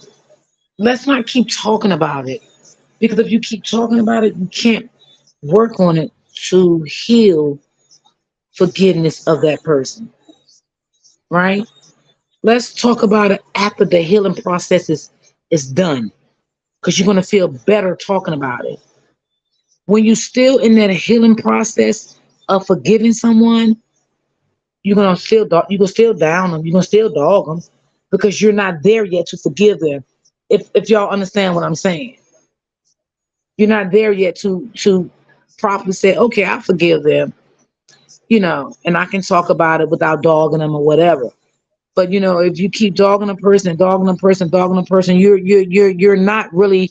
let's not keep talking about it because if you keep talking about it, you can't work on it to heal forgiveness of that person, right? Let's talk about it after the healing process is done because you're going to feel better talking about it. When you're still in that healing process of forgiving someone, you're gonna still down them, you're gonna still dog them because you're not there yet to forgive them. If y'all understand what I'm saying, you're not there yet to properly say, okay, I forgive them, and I can talk about it without dogging them or whatever. But if you keep dogging a person, dogging a person, dogging a person, you're not really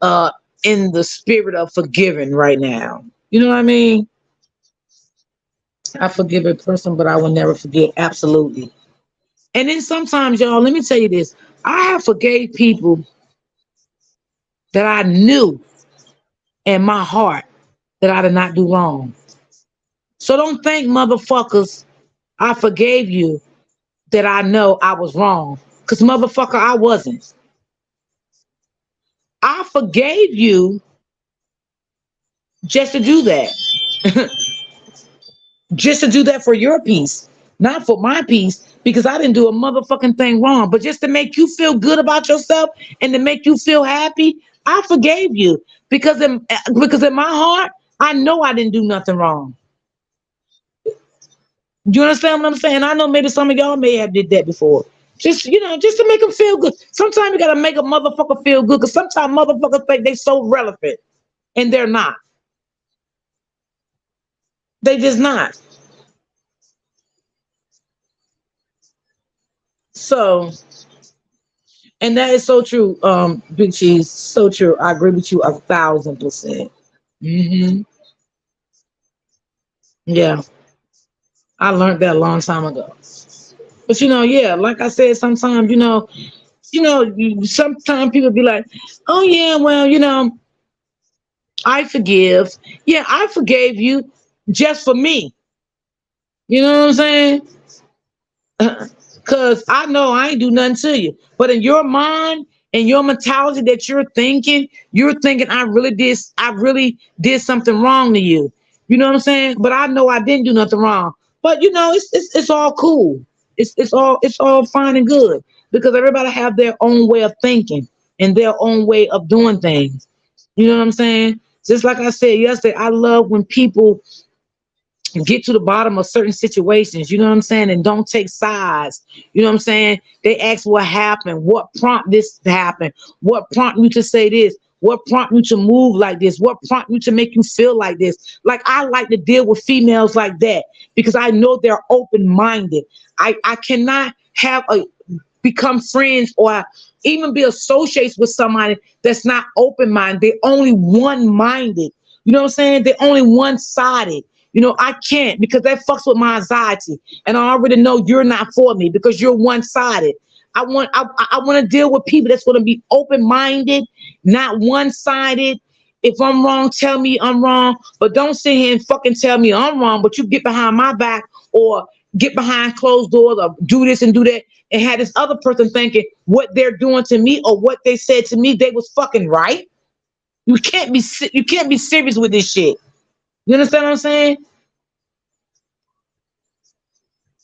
uh in the spirit of forgiving right now. You know what I mean? I forgive a person, but I will never forget. Absolutely. And then sometimes, y'all, let me tell you this: I have forgave people that I knew in my heart that I did not do wrong. So don't think, motherfuckers, I forgave you that I know I was wrong. Cause motherfucker, I wasn't. I forgave you just to do that. Just to do that for your peace, not for my peace, because I didn't do a motherfucking thing wrong, but just to make you feel good about yourself and to make you feel happy, I forgave you because in my heart, I know I didn't do nothing wrong. You understand what I'm saying? I know maybe some of y'all may have did that before. Just to make them feel good. Sometimes you gotta make a motherfucker feel good because sometimes motherfuckers think they so relevant and they're not. They just not. So and that is so true, Big Cheese. So true. I agree with you 1,000%. Hmm. Yeah, I learned that a long time ago. But yeah, like I said, sometimes sometimes people be like, "Oh yeah, well, I forgive." Yeah, I forgave you just for me. You know what I'm saying? Cause I know I ain't do nothing to you. But in your mind and your mentality that you're thinking I really did something wrong to you. You know what I'm saying? But I know I didn't do nothing wrong. But it's all cool. It's all fine and good because everybody have their own way of thinking and their own way of doing things. You know what I'm saying? Just like I said yesterday, I love when people get to the bottom of certain situations, you know what I'm saying, and don't take sides. You know what I'm saying? They ask what happened, what prompted this to happen, what prompted you to say this, what prompted you to move like this, what prompted you to make you feel like this. Like I like to deal with females like that because I know they're open-minded. I cannot have a become friends or even be associated with somebody that's not open-minded. They're only one-minded. You know what I'm saying? They're only one-sided. I can't because that fucks with my anxiety. And I already know you're not for me because you're one-sided. I want to deal with people that's going to be open-minded, not one-sided. If I'm wrong, tell me I'm wrong, but don't sit here and fucking tell me I'm wrong, but you get behind my back or get behind closed doors or do this and do that and have this other person thinking what they're doing to me or what they said to me, they was fucking right. You can't be serious with this shit. You understand what I'm saying?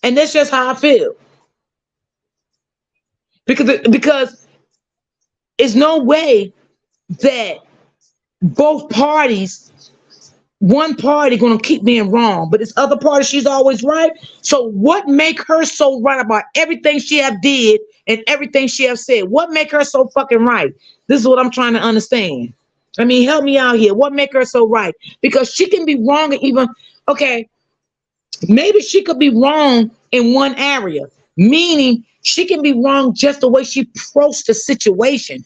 And that's just how I feel. Because it's no way that both parties, one party gonna keep being wrong, but this other party she's always right. So what make her so right about everything she have did and everything she have said? What make her so fucking right? This is what I'm trying to understand. I mean, help me out here. What make her so right? Because she can be wrong and even okay, maybe she could be wrong in one area, meaning she can be wrong just the way she approached the situation.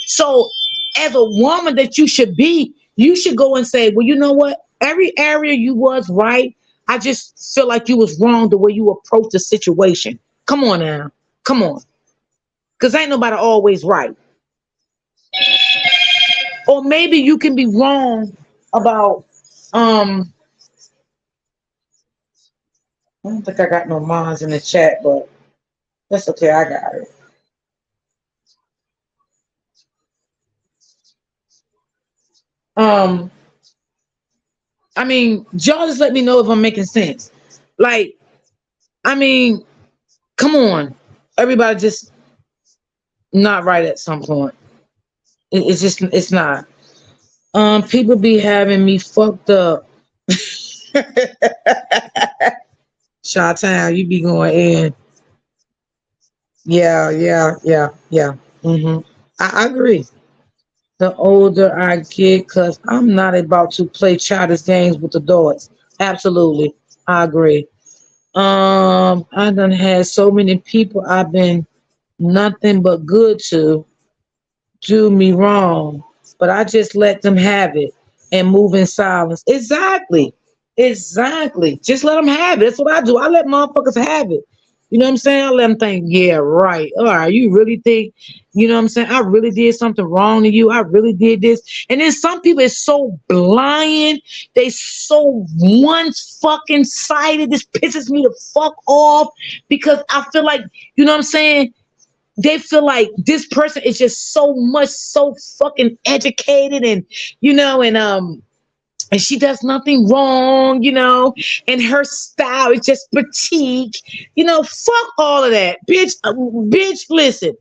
So, as a woman that you should be, you should go and say, "Well, you know what? Every area you was right. I just feel like you was wrong the way you approached the situation." Come on now, come on, because ain't nobody always right. Or maybe you can be wrong about. I don't think I got no minds in the chat, but that's okay. I got it. Um, I mean, y'all just let me know if I'm making sense. Like, I mean, come on. Everybody just not right at some point. It's not. People be having me fucked up. Shawtown, you be going in. Yeah, yeah, yeah, yeah. I agree. The older I get, cause I'm not about to play childish games with adults. Absolutely, I agree. I done had so many people I've been nothing but good to do me wrong, but I just let them have it and move in silence. Exactly. Exactly. Just let them have it. That's what I do. I let motherfuckers have it. You know what I'm saying? I let them think, yeah, right. All right. You really think, you know what I'm saying? I really did something wrong to you. I really did this. And then some people is so blind. They so one fucking sided. This pisses me the fuck off because I feel like, you know what I'm saying? They feel like this person is just so much so fucking educated and she does nothing wrong, and her style is just boutique. Fuck all of that. Bitch, listen.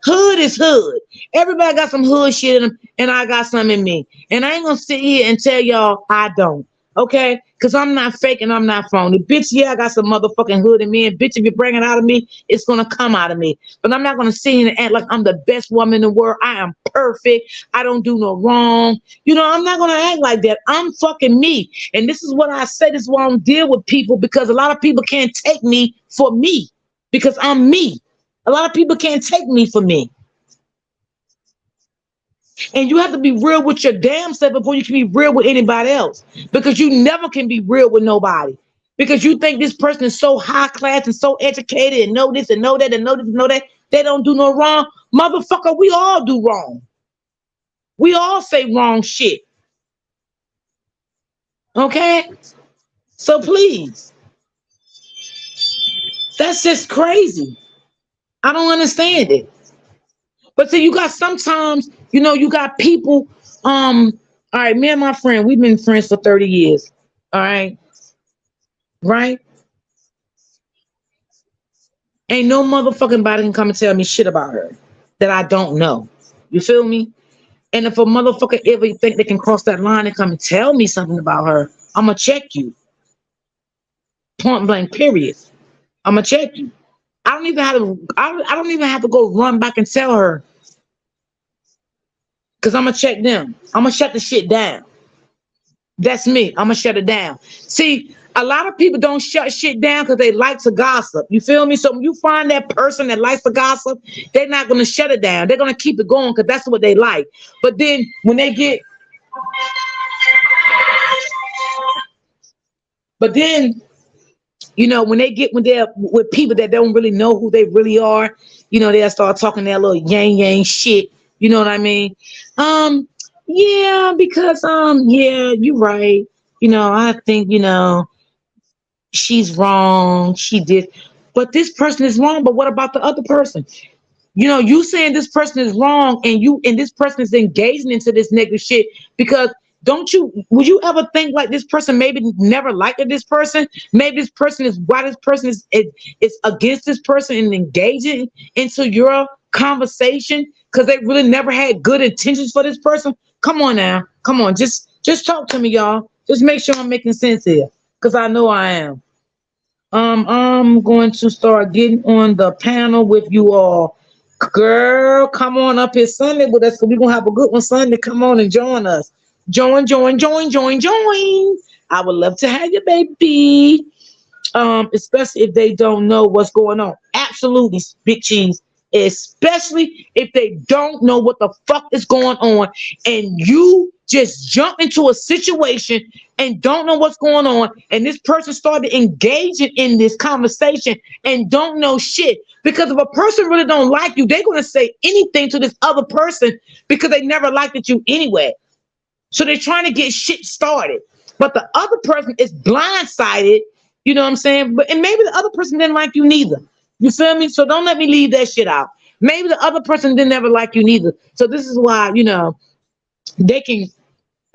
Hood is hood. Everybody got some hood shit in them, and I got some in me. And I ain't gonna sit here and tell y'all I don't. Okay? Because I'm not fake and I'm not phony. Bitch, yeah, I got some motherfucking hood in me. And bitch, if you bring it out of me, it's gonna come out of me. But I'm not gonna sit here and act like I'm the best woman in the world. I am perfect. I don't do no wrong. I'm not gonna act like that. I'm fucking me. And this is what I say. This is why I don't deal with people because a lot of people can't take me for me because I'm me. A lot of people can't take me for me. And you have to be real with your damn self before you can be real with anybody else. Because you never can be real with nobody. Because you think this person is so high class and so educated and know this and know that and know this and know that. They don't do no wrong. Motherfucker, we all do wrong. We all say wrong shit. Okay? So please. That's just crazy. I don't understand it. But see, you got sometimes, you got people, all right, me and my friend, we've been friends for 30 years. All right, right? Ain't no motherfucking body can come and tell me shit about her that I don't know. You feel me? And if a motherfucker ever think they can cross that line and come and tell me something about her, I'ma check you. Point blank, period. I'ma check you. I don't even have to go run back and tell her because I'm gonna check them. I'm gonna shut the shit down. That's me. I'm gonna shut it down. See, a lot of people don't shut shit down because they like to gossip. You feel me? So when you find that person that likes to gossip, they're not gonna shut it down. They're gonna keep it going because that's what they like. But then when they get, but then when they're with people that don't really know who they really are, they'll start talking that little yang yang shit. You know what I mean? Yeah, because yeah, you're right. I think, she's wrong. She did. But this person is wrong. But what about the other person? You saying this person is wrong and this person is engaging into this negative shit because would you ever think like this person maybe never liked this person? Maybe this person is why this person is against this person and engaging into your conversation because they really never had good intentions for this person. Come on now. Come on. Just talk to me, y'all. Just make sure I'm making sense here. Because I know I am. I'm going to start getting on the panel with you all. Girl, come on up here Sunday with us. We're gonna have a good one Sunday. Come on and join us. Join. I would love to have you, baby. Especially if they don't know what's going on. Absolutely, big cheese. Especially if they don't know what the fuck is going on, and you just jump into a situation and don't know what's going on, and this person started engaging in this conversation and don't know shit. Because if a person really don't like you, they're gonna say anything to this other person because they never liked it you anyway. So they're trying to get shit started. But the other person is blindsided, you know what I'm saying? And maybe the other person didn't like you neither. You feel me? So don't let me leave that shit out. Maybe the other person didn't ever like you neither. So this is why, they can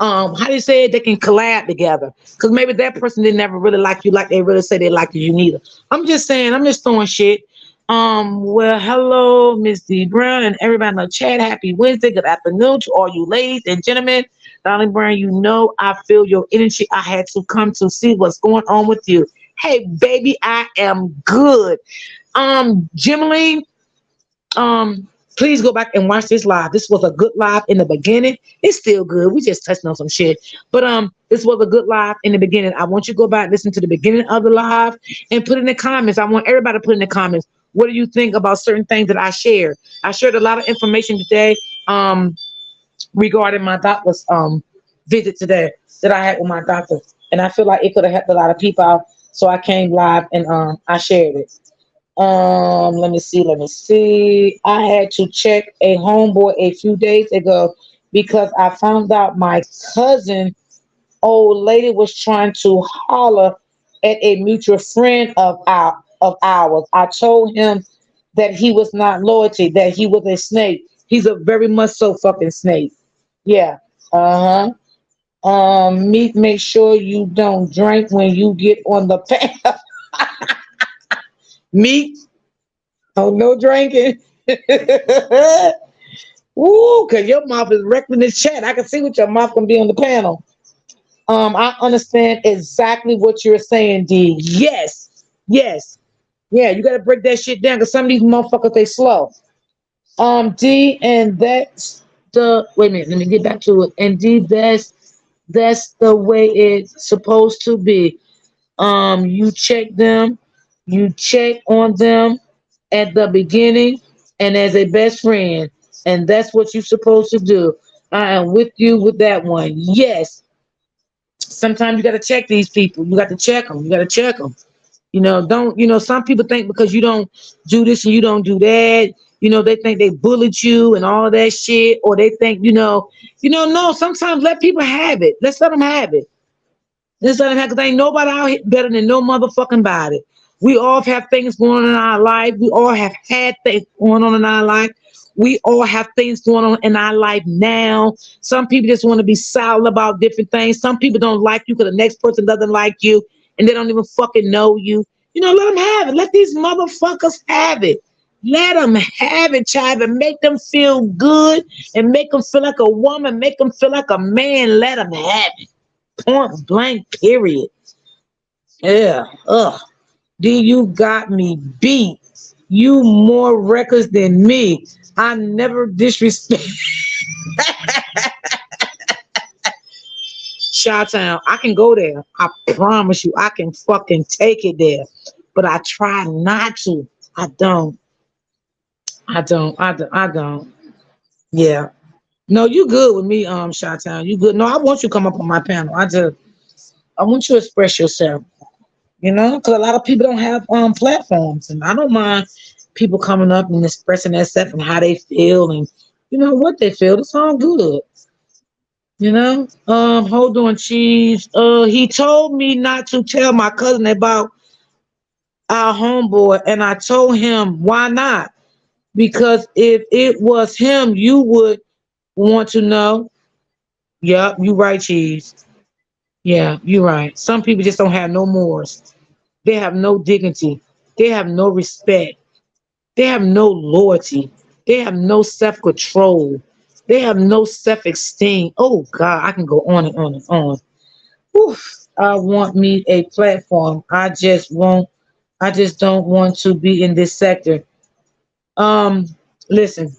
how do you say it? They can collab together. Because maybe that person didn't ever really like you like they really say they like you neither. I'm just saying, I'm just throwing shit. Well, hello, Miss D Brown and everybody in the chat. Happy Wednesday. Good afternoon to all you ladies and gentlemen. Darling Brown, I feel your energy. I had to come to see what's going on with you. Hey, baby, I am good. Jimeline, please go back and watch this live. This was a good live in the beginning. It's still good. We just touched on some shit. But this was a good live in the beginning. I want you to go back, listen to the beginning of the live, and put in the comments. I want everybody to put in the comments. What do you think about certain things that I shared? I shared a lot of information today regarding my doctor's visit today that I had with my doctor. And I feel like it could have helped a lot of people out. So I came live and I shared it. Let me see. I had to check a homeboy a few days ago because I found out my cousin old lady was trying to holler at a mutual friend of ours. I told him that he was not loyalty, that he was a snake. He's a very much so fucking snake. Yeah. Uh-huh. Meek, make sure you don't drink when you get on the path. Meek, oh, no drinking. Woo, because your mouth is wrecked in this chat. I can see what your mouth can be on the panel. I understand exactly what you're saying, D. Yes. Yeah, you gotta break that shit down because some of these motherfuckers they slow. D, and that's the wait a minute, let me get back to it. And D, that's the way it's supposed to be. You check on them at the beginning and as a best friend, and that's what you're supposed to do. I am with you with that one. Yes. Sometimes you got to check these people. You got to check them. You got to check them. Don't, some people think because you don't do this and you don't do that, they think they bullied you and all that shit, or they think, no, sometimes let people have it. Let's let them have it. Let's let them have, because ain't nobody out here better than no motherfucking body. We all have things going on in our life. We all have had things going on in our life. We all have things going on in our life now. Some people just want to be silent about different things. Some people don't like you because the next person doesn't like you and they don't even fucking know you. Let them have it. Let these motherfuckers have it. Let them have it, child, and make them feel good and make them feel like a woman, make them feel like a man. Let them have it. Point blank, period. Yeah. Ugh. D, you got me beat. You more records than me. I never disrespect. Chi-Town, I can go there. I promise you, I can fucking take it there. But I try not to. I don't. I don't. Yeah. No, you good with me, Chi-Town. You good. No, I want you to come up on my panel. I want you to express yourself. Because a lot of people don't have platforms, and I don't mind people coming up and expressing their stuff and how they feel and what they feel. It's all good. Hold on, cheese. He told me not to tell my cousin about our homeboy, and I told him why not? Because if it was him, you would want to know. Yep, you right, cheese. Yeah, you right. Some people just don't have no morals. They have no dignity. They have no respect. They have no loyalty. They have no self-control. They have no self-esteem. Oh God, I can go on and on and on. Oof. I want me a platform. I just don't want to be in this sector. Um, Listen,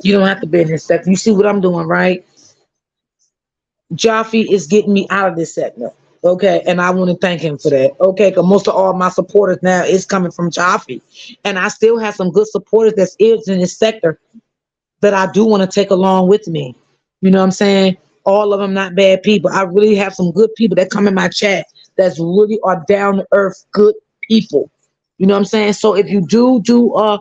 you don't have to be in this sector. You see what I'm doing, right? Jaffe is getting me out of this sector. Okay, and I want to thank him for that. Okay, because most of all my supporters now is coming from Jaffe, and I still have some good supporters that is in this sector that I do want to take along with me. You know what I'm saying? All of them not bad people. I really have some good people that come in my chat that's really are down to earth good people. You know what I'm saying? So if you do a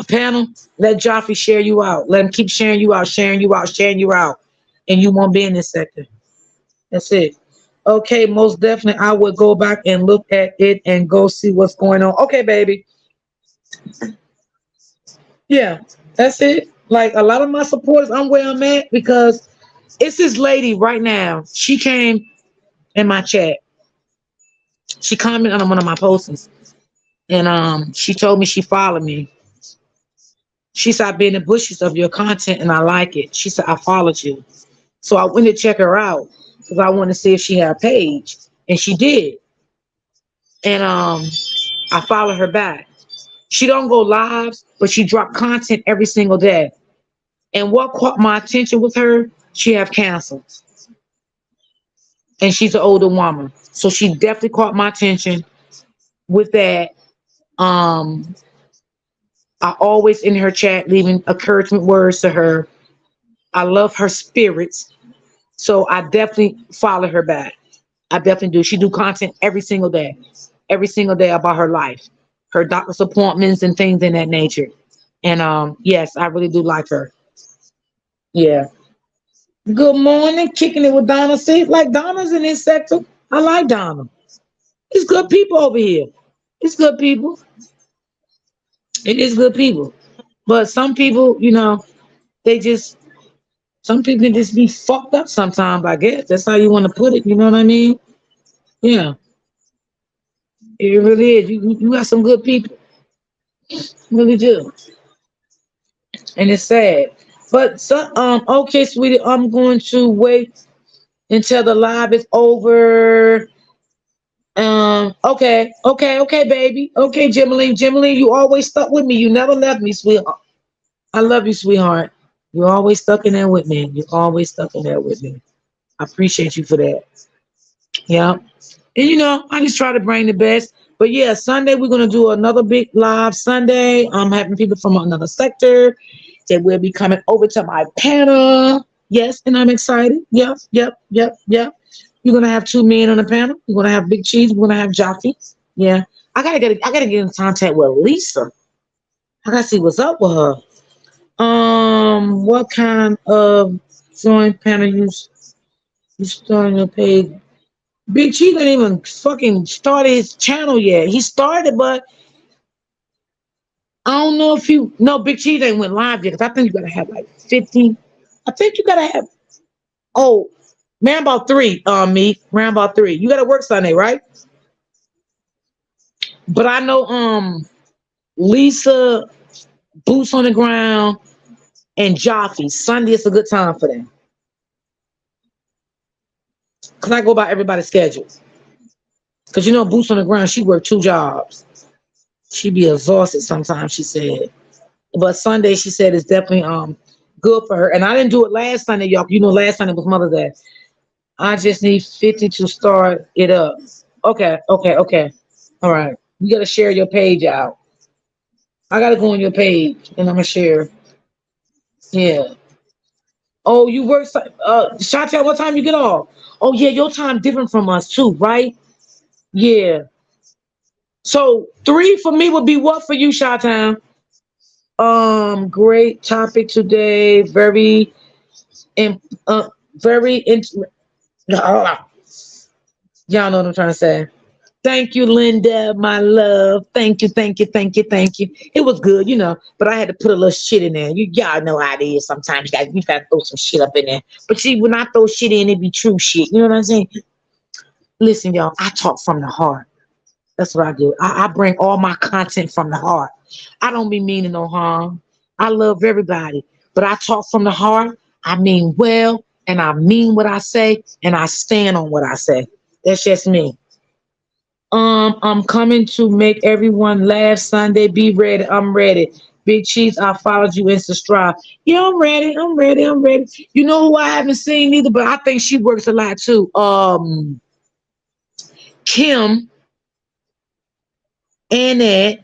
panel, let Jaffe share you out. Let him keep sharing you out, sharing you out, sharing you out, and you won't be in this sector. That's it. Okay, most definitely. I would go back and look at it and go see what's going on. Okay, baby. Yeah, that's it. Like a lot of my supporters, I'm where I'm at because it's this lady right now. She came in my chat. She commented on one of my posts, and she told me she followed me. She said, I've been in the bushes of your content and I like it. She said, I followed you. So I went to check her out because I wanted to see if she had a page. And she did. And I followed her back. She don't go lives, but she dropped content every single day. And what caught my attention with her, she have cancer. And she's an older woman. So she definitely caught my attention with that. Um, I always in her chat leaving encouragement words to her. I love her spirits. So I definitely follow her back. I definitely do. She do content every single day about her life, her doctor's appointments and things in that nature. And yes, I really do like her. Yeah. Good morning, kicking it with Donna. See, like Donna's in this sector. I like Donna. It's good people over here. It's good people. It is good people. But some people, they just some people can just be fucked up sometimes, I guess. That's how you want to put it, you know what I mean? Yeah. It really is. You got some good people. Really do. And it's sad. But so okay, sweetie, I'm going to wait until the live is over. Okay, baby. Okay, Jimaline, you always stuck with me. You never left me, sweetheart. I love you, sweetheart. You always stuck in there with me. You always stuck in there with me. I appreciate you for that. Yeah. And I just try to bring the best. But yeah, Sunday we're gonna do another big live Sunday. I'm having people from another sector. that will be coming over to my panel. Yes, and I'm excited. Yep, yep, yep, yep. You're gonna have two men on the panel. You're gonna have Big Cheese. We're gonna have Joffy. Yeah, I gotta get in contact with Lisa. I gotta see what's up with her. What kind of joint panel you starting your page? Big Cheese didn't even fucking start his channel yet. He started, but I don't know if you no Big Cheese ain't went live yet. Cause I think you gotta have like 50. I think you gotta have oh man about three. Me round about three. You gotta work Sunday, right? But I know Lisa, Boots on the Ground, and Joffy. Sunday is a good time for them. Cause I go by everybody's schedule. Cause you know Boots on the Ground, she worked two jobs. She be exhausted sometimes, she said. But Sunday, she said, is definitely good for her. And I didn't do it last Sunday, y'all. You know, last Sunday was Mother's Day. I just need 50 to start it up. Okay, okay, okay. All right. You gotta share your page out. I gotta go on your page and I'm gonna share. Yeah. Oh, you work Chantel, what time you get off? Oh yeah, your time different from us too, right? Yeah. So three for me would be what for you, Chantel? Great topic today. In, very interesting. Y'all know what I'm trying to say. Thank you, Linda, my love. Thank you, thank you, thank you, thank you. It was good, but I had to put a little shit in there. Y'all know how it is. Sometimes you gotta throw some shit up in there. But see, when I throw shit in, it be true shit. You know what I'm saying? Listen, y'all, I talk from the heart. That's what I do. I bring all my content from the heart. I don't be meaning no harm. I love everybody, but I talk from the heart. I mean well, and I mean what I say, and I stand on what I say. That's just me. I'm coming to make everyone laugh Sunday. Be ready. I'm ready. Big Cheese, I followed you in Strive. Yeah, I'm ready. I'm ready. I'm ready. You know who I haven't seen either, but I think she works a lot too. Kim, Annette.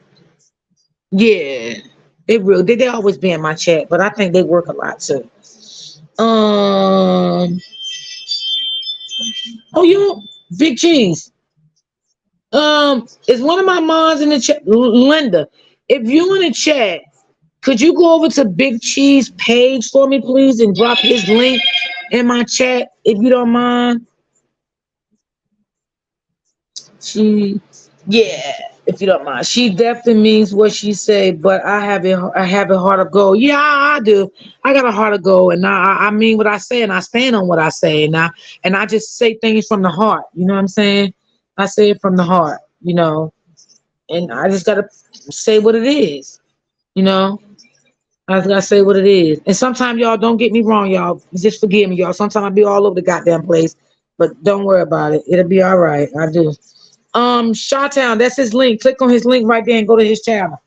Yeah, they always be in my chat, but I think they work a lot too. Um, oh, Big Cheese. Is one of my moms in the chat, Linda? If you in the chat, could you go over to Big Cheese page for me, please, and drop his link in my chat, if you don't mind? She, yeah, if you don't mind. She definitely means what she say, but I have a heart of gold. Yeah, I do. I got a heart of gold, and I mean what I say, and I stand on what I say, and I just say things from the heart. You know what I'm saying? I say it from the heart. And I just gotta say what it is. You know, I just gotta say what it is. And sometimes y'all don't get me wrong, y'all. Just forgive me, y'all. Sometimes I be all over the goddamn place, but don't worry about it. It'll be all right. I do. Shawtown, that's his link. Click on his link right there and go to his channel.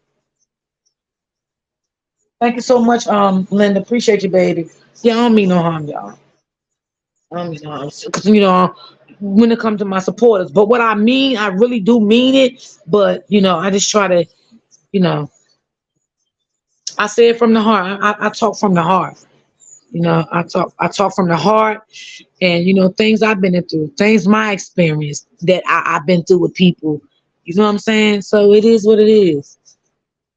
Thank you so much, Linda. Appreciate you, baby. Yeah, I don't mean no harm, y'all. I don't mean no harm. 'Cause, when it comes to my supporters, but what I mean, I really do mean it. But I just try to, you know, I say it from the heart. I talk from the heart. I talk from the heart, and things I've been through, things my experience that I've been through with people. You know what I'm saying? So it is what it is.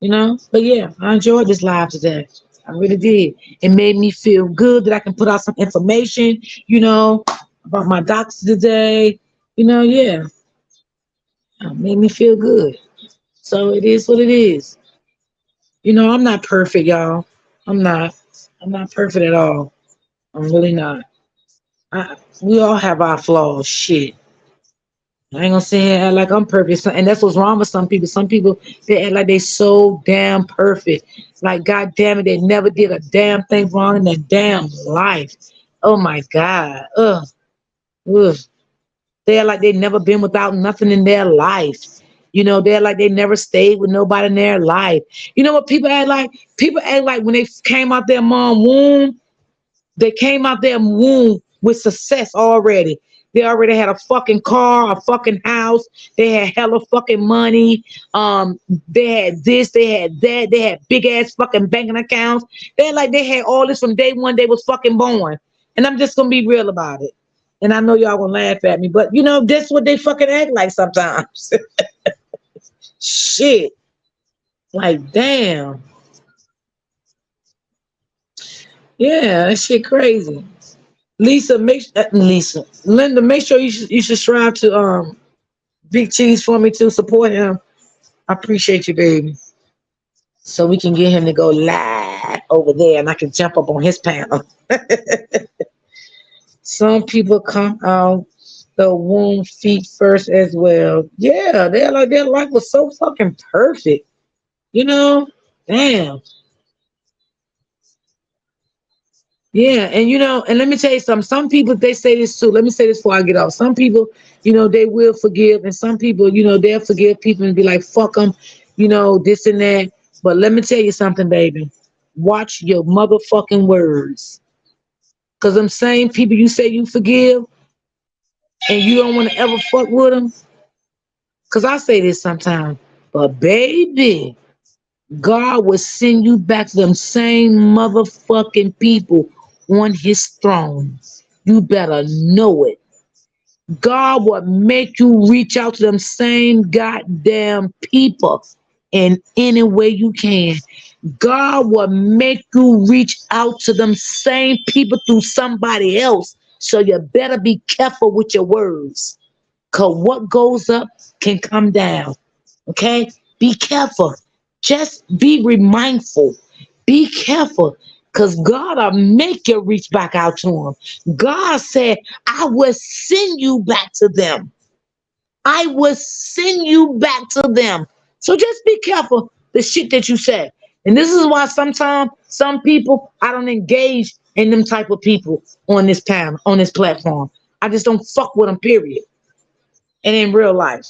But yeah, I enjoyed this live today. I really did. It made me feel good that I can put out some information, about my doctor today. Yeah, it made me feel good. So it is what it is. I'm not perfect, y'all. I'm not. I'm not perfect at all. I'm really not. We all have our flaws. Shit. I ain't gonna say here act like I'm perfect. And that's what's wrong with some people. Some people, they act like they so damn perfect. Like, God damn it, they never did a damn thing wrong in their damn life. Oh my God. Ugh. Ugh. They act like they never been without nothing in their life. They act like they never stayed with nobody in their life. You know what people act like? People act like when they came out their mom womb, they came out their womb with success already. They already had a fucking car, a fucking house. They had hella fucking money. They had this, they had that. They had big ass fucking banking accounts. They had all this from day one they was fucking born. And I'm just gonna be real about it. And I know y'all gonna laugh at me, but you know, that's what they fucking act like sometimes. Shit. Like, damn. Yeah, that shit crazy. Linda, make sure you subscribe to Big Cheese for me to support him. I appreciate you, baby. So we can get him to go live over there, and I can jump up on his panel. Some people come out the womb feet first as well. Yeah, they're like their life was so fucking perfect. You know, damn. Yeah, and you know, and let me tell you something. Some people they say this too. Let me say this before I get off. Some people, you know, they will forgive, and some people, you know, they'll forgive people and be like, "Fuck them," you know, this and that. But let me tell you something, baby. Watch your motherfucking words, cause them same people you say you forgive, and you don't want to ever fuck with them. Cause I say this sometimes, but baby, God will send you back to them same motherfucking people on his throne. You better know it. God will make you reach out to them same goddamn people in any way you can. God will make you reach out to them same people through somebody else. So you better be careful with your words. Because what goes up can come down. Okay? Be careful. Just be remindful. Be careful. Because God will make you reach back out to him. God said, I will send you back to them. I will send you back to them. So just be careful the shit that you say. And this is why sometimes some people I don't engage in them type of people on this panel, on this platform. I just don't fuck with them, period. And in real life.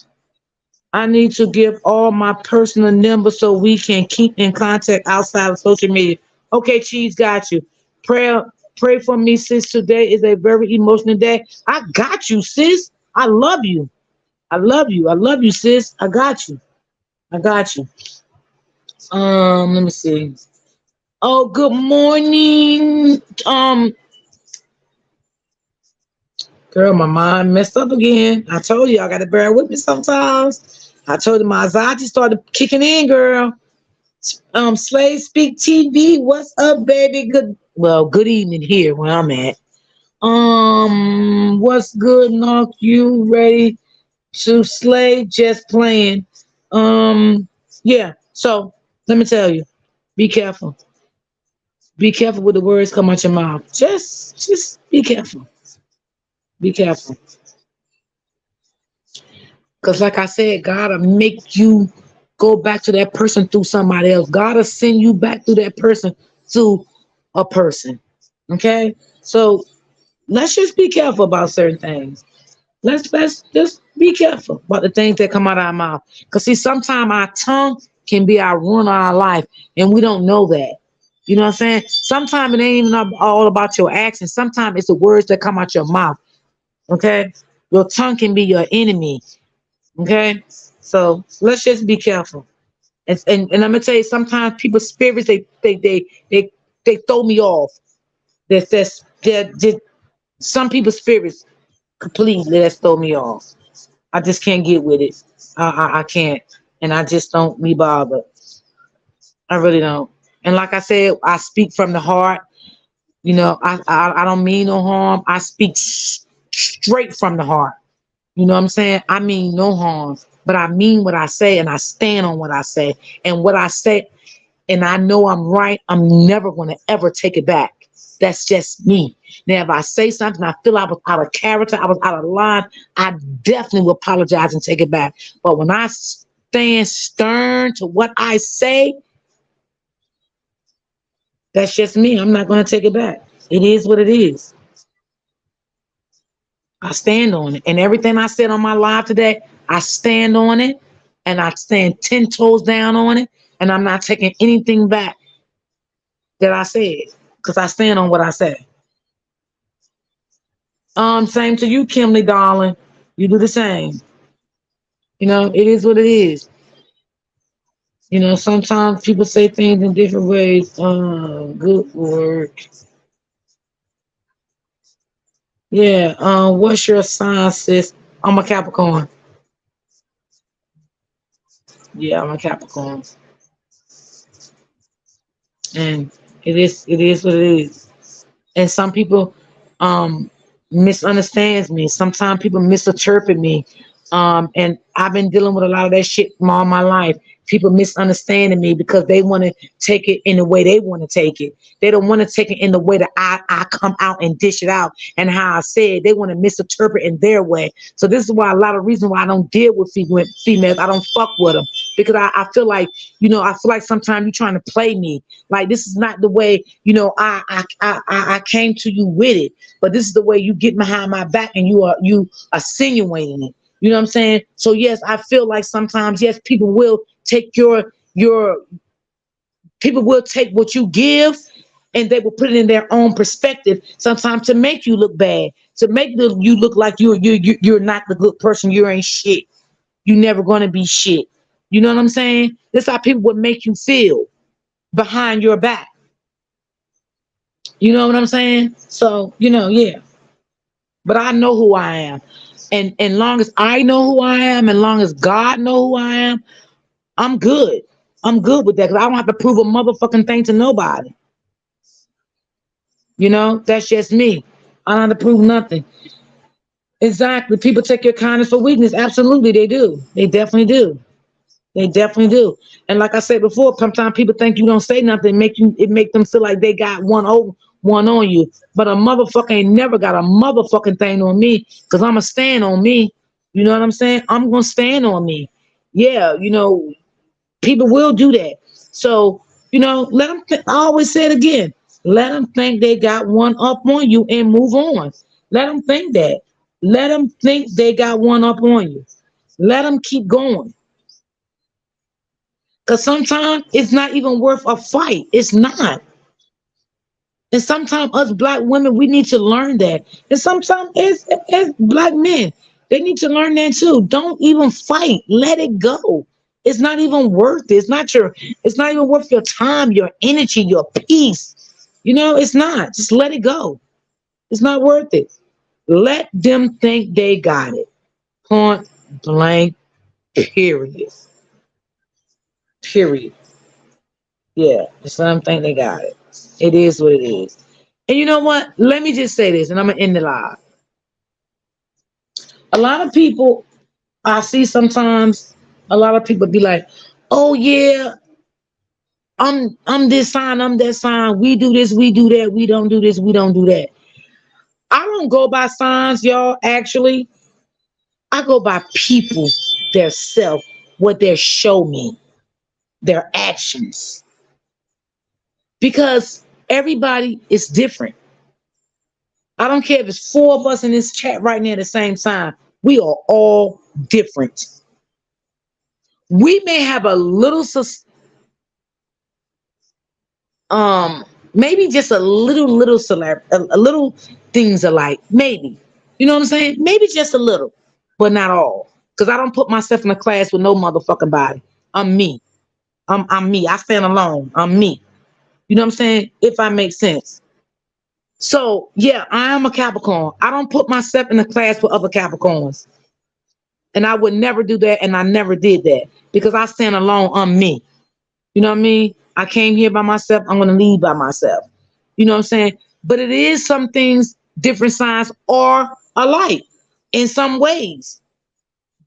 I need to give all my personal numbers so we can keep in contact outside of social media. Okay, Cheese, got you. Prayer, pray for me, sis. Today is a very emotional day. I got you, sis. I love you. I love you. I love you, sis. I got you. I got you. Let me see. Oh, good morning. Girl, my mind messed up again. I told you I gotta bear with me sometimes. I told you my anxiety started kicking in, girl. Slave Speak TV, what's up, baby? Good evening here where I'm at. What's good, Knock? You ready to slay? Just playing. Yeah. So let me tell you, be careful. Be careful with the words come out your mouth. Just be careful. Be careful. Because, like I said, God will make you go back to that person through somebody else. God will send you back through that person to a person. Okay? So let's just be careful about certain things. Let's just be careful about the things that come out of our mouth. Because, see, sometimes our tongue can be our ruin of our life, and we don't know that. You know what I'm saying? Sometimes it ain't even all about your actions. Sometimes it's the words that come out your mouth. Okay? Your tongue can be your enemy. Okay, so let's just be careful. And I'm gonna tell you, sometimes people's spirits they throw me off. That some people's spirits completely that throw me off. I just can't get with it. I can't, and I just don't be bothered. I really don't. And like I said, I speak from the heart. You know, I don't mean no harm. I speak straight from the heart. You know what I'm saying? I mean no harm, but I mean what I say and I stand on what I say. And what I say, and I know I'm right, I'm never going to ever take it back. That's just me. Now, if I say something, I feel I was out of character, I was out of line, I definitely will apologize and take it back. But when I stand stern to what I say, that's just me. I'm not going to take it back. It is what it is. I stand on it. And everything I said on my live today, I stand on it and I stand 10 toes down on it. And I'm not taking anything back that I said because I stand on what I said. Same to you, Kimberly, darling. You do the same. It is what it is. Sometimes people say things in different ways. Good work. Yeah. What's your sign, sis? I'm a Capricorn. Yeah, I'm a Capricorn, and it is what it is. And some people um misunderstands me. Sometimes people misinterpret me. And I've been dealing with a lot of that shit all my life. People misunderstanding me because they want to take it in the way they want to take it. They don't want to take it in the way that I come out and dish it out and how I said. They want to misinterpret in their way. So this is why a lot of reason why I don't deal with females. I don't fuck with them because I feel like I feel like sometimes you're trying to play me. Like this is not the way I came to you with it, but this is the way you get behind my back and you insinuating it. You know what I'm saying? So yes, I feel like sometimes yes, your people will take what you give and they will put it in their own perspective. Sometimes to make you look bad, to make you look like you're not the good person. You ain't shit. You never gonna be shit. You know what I'm saying? That's how people would make you feel behind your back. You know what I'm saying? So, yeah. But I know who I am. And long as I know who I am, and long as God know who I am, I'm good. I'm good with that because I don't have to prove a motherfucking thing to nobody. That's just me. I don't have to prove nothing. Exactly. People take your kindness for weakness. Absolutely, they do. They definitely do. They definitely do. And like I said before, sometimes people think you don't say nothing, make them feel like they got one on you. But a motherfucker ain't never got a motherfucking thing on me because I'ma stand on me. You know what I'm saying? I'm gonna stand on me. Yeah, people will do that. So, let them I always say it again. Let them think they got one up on you and move on. Let them think that. Let them think they got one up on you. Let them keep going. Because sometimes it's not even worth a fight. It's not. And sometimes us black women, we need to learn that. And sometimes it's black men. They need to learn that too. Don't even fight. Let it go. It's not even worth it. It's not even worth your time, your energy, your peace. It's not. Just let it go. It's not worth it. Let them think they got it. Point blank, period. Period. Yeah, just let them think they got it. It is what it is. And you know what? Let me just say this, and I'm gonna end the live. A lot of people I see sometimes, a lot of people be like, "Oh yeah, I'm this sign, I'm that sign. We do this, we do that. We don't do this, we don't do that." I don't go by signs, y'all. Actually, I go by people, their self, what they show me, their actions, because everybody is different. I don't care if it's four of us in this chat right now at the same time. We are all different. We may have a little, maybe just a little a little things alike. Maybe, you know what I'm saying? Maybe just a little, but not all. Because I don't put myself in a class with no motherfucking body. I'm me. I'm me. I stand alone. I'm me. You know what I'm saying? If I make sense. So yeah, I am a Capricorn. I don't put myself in a class with other Capricorns. And I would never do that, and I never did that because I stand alone on me. You know what I mean? I came here by myself. I'm gonna leave by myself. You know what I'm saying? But it is some things, different signs are alike in some ways.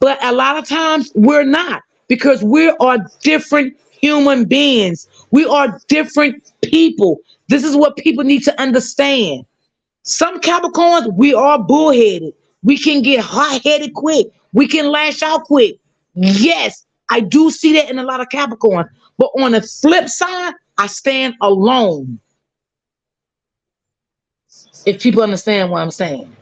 But a lot of times we're not because we are different human beings. We are different people. This is what people need to understand. Some Capricorns, we are bullheaded. We can get hot headed quick. We can lash out quick. Yes, I do see that in a lot of Capricorn. But on the flip side, I stand alone. If people understand what I'm saying.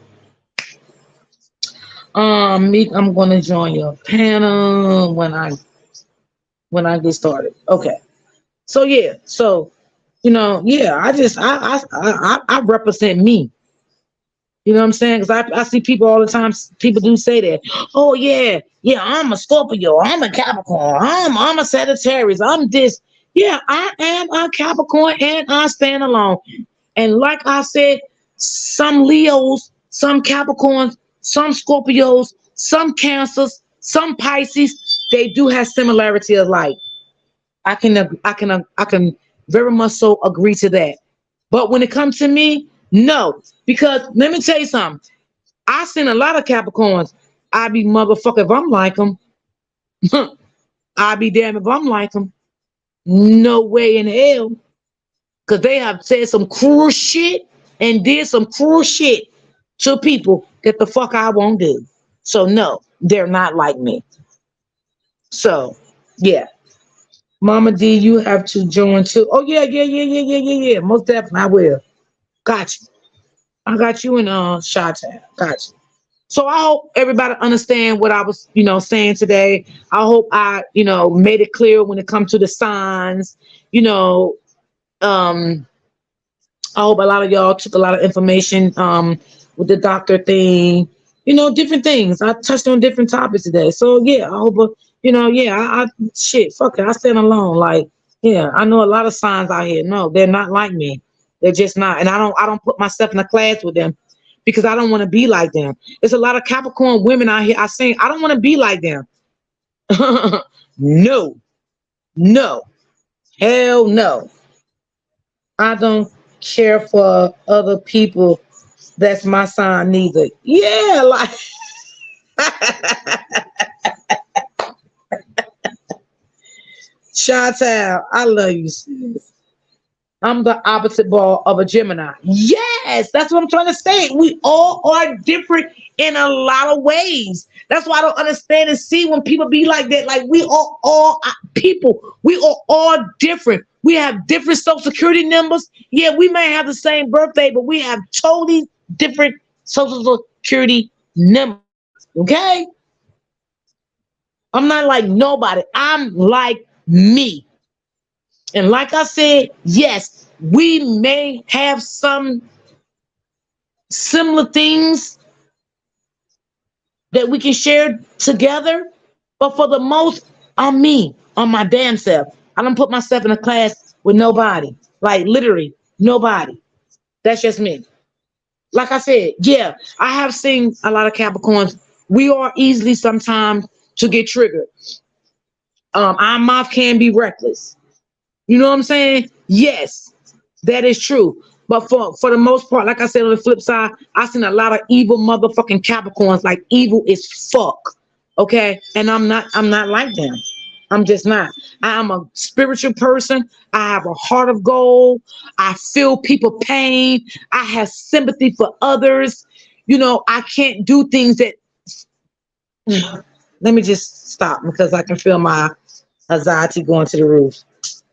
Meek, I'm gonna join your panel when I get started. Okay. So yeah, so yeah, I represent me. You know what I'm saying? Because I see people all the time. People do say that. Oh yeah, yeah. I'm a Scorpio. I'm a Capricorn. I'm a Sagittarius. I'm this. Yeah, I am a Capricorn, and I stand alone. And like I said, some Leos, some Capricorns, some Scorpios, some Cancers, some Pisces, they do have similarity of light. I can very much so agree to that. But when it comes to me, no. Because let me tell you something. I seen a lot of Capricorns. I be motherfucker if I'm like them. I be damn if I'm like them. No way in hell. Because they have said some cruel shit and did some cruel shit to people that the fuck I won't do. So no, they're not like me. So yeah. Mama D, you have to join too. Oh yeah, yeah, yeah, yeah, yeah, yeah, yeah. Most definitely I will. Got you. I got you in Shot Town. Got you. So I hope everybody understand what I was, saying today. I hope I, made it clear when it comes to the signs. You know, um, I hope a lot of y'all took a lot of information with the doctor thing. Different things. I touched on different topics today. So yeah, I hope yeah, I shit, fuck it. I stand alone. Like, yeah, I know a lot of signs out here. No, they're not like me. They're just not. And I don't put myself in a class with them because I don't want to be like them. There's a lot of Capricorn women out here. I don't want to be like them. No, no, hell no. I don't care for other people. That's my sign neither. Yeah, like Chantal, I love you, sis. I'm the opposite ball of a Gemini. Yes, that's what I'm trying to say. We all are different in a lot of ways. That's why I don't understand and see when people be like that. Like we are all people. We are all different. We have different social security numbers. Yeah, we may have the same birthday, but we have totally different social security numbers. Okay? I'm not like nobody. I'm like me. And like I said, yes, we may have some similar things that we can share together, but for the most, I'm me, I'm my damn self. I don't put myself in a class with nobody, like literally nobody. That's just me. Like I said, yeah, I have seen a lot of Capricorns. We are easily sometimes to get triggered. Our mouth can be reckless. You know what I'm saying? Yes, that is true. But for the most part, like I said on the flip side, I've seen a lot of evil motherfucking Capricorns, like evil as fuck. Okay. And I'm not like them. I'm just not. I'm a spiritual person. I have a heart of gold. I feel people pain. I have sympathy for others. I can't do things that let me just stop because I can feel my anxiety going to the roof.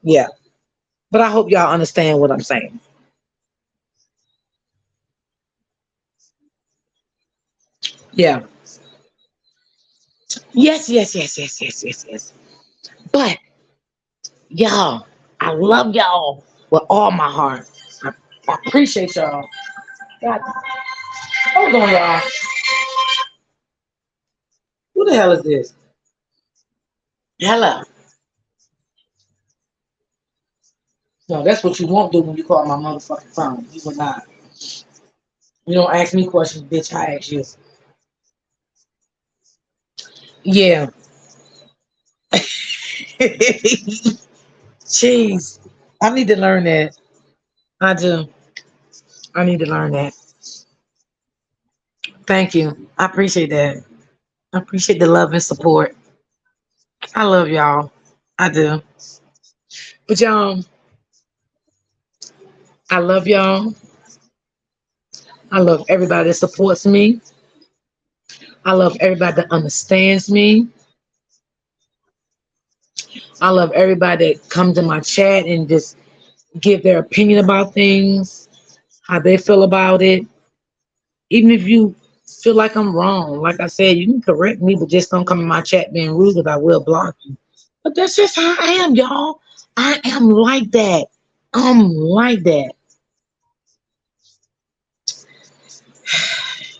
Yeah. But I hope y'all understand what I'm saying. Yeah. Yes, yes, yes, yes, yes, yes, yes. But y'all, I love y'all with all my heart. I appreciate y'all. God, hold on, y'all. Who the hell is this? Hello. No, that's what you won't do when you call my motherfucking phone. You will not. You don't ask me questions, bitch. I ask you. Yeah. Jeez. I need to learn that. I do. I need to learn that. Thank you. I appreciate that. I appreciate the love and support. I love y'all. I do. But y'all, I love y'all. I love everybody that supports me. I love everybody that understands me. I love everybody that comes in my chat and just give their opinion about things, how they feel about it. Even if you feel like I'm wrong, like I said, you can correct me, but just don't come in my chat being rude because I will block you. But that's just how I am, y'all. I am like that. I'm like that.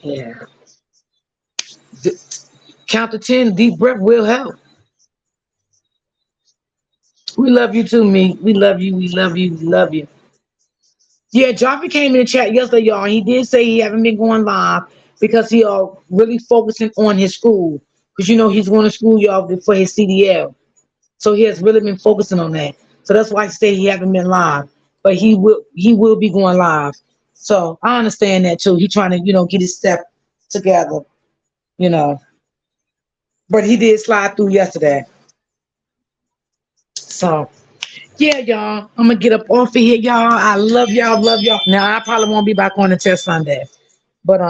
Yeah. D- Count to 10, deep breath will help. We love you too, me. We love you. We love you. We love you. Yeah, Joffrey came in the chat yesterday, y'all. He did say he haven't been going live because he really focusing on his school. Because you know he's going to school, y'all, for his CDL. So he has really been focusing on that. So that's why I say he haven't been live. But he will be going live. So I understand that too. He trying to, get his step together, you know. But he did slide through yesterday. So yeah, y'all. I'm gonna get up off of here, y'all. I love y'all, love y'all. Now I probably won't be back on until Sunday. But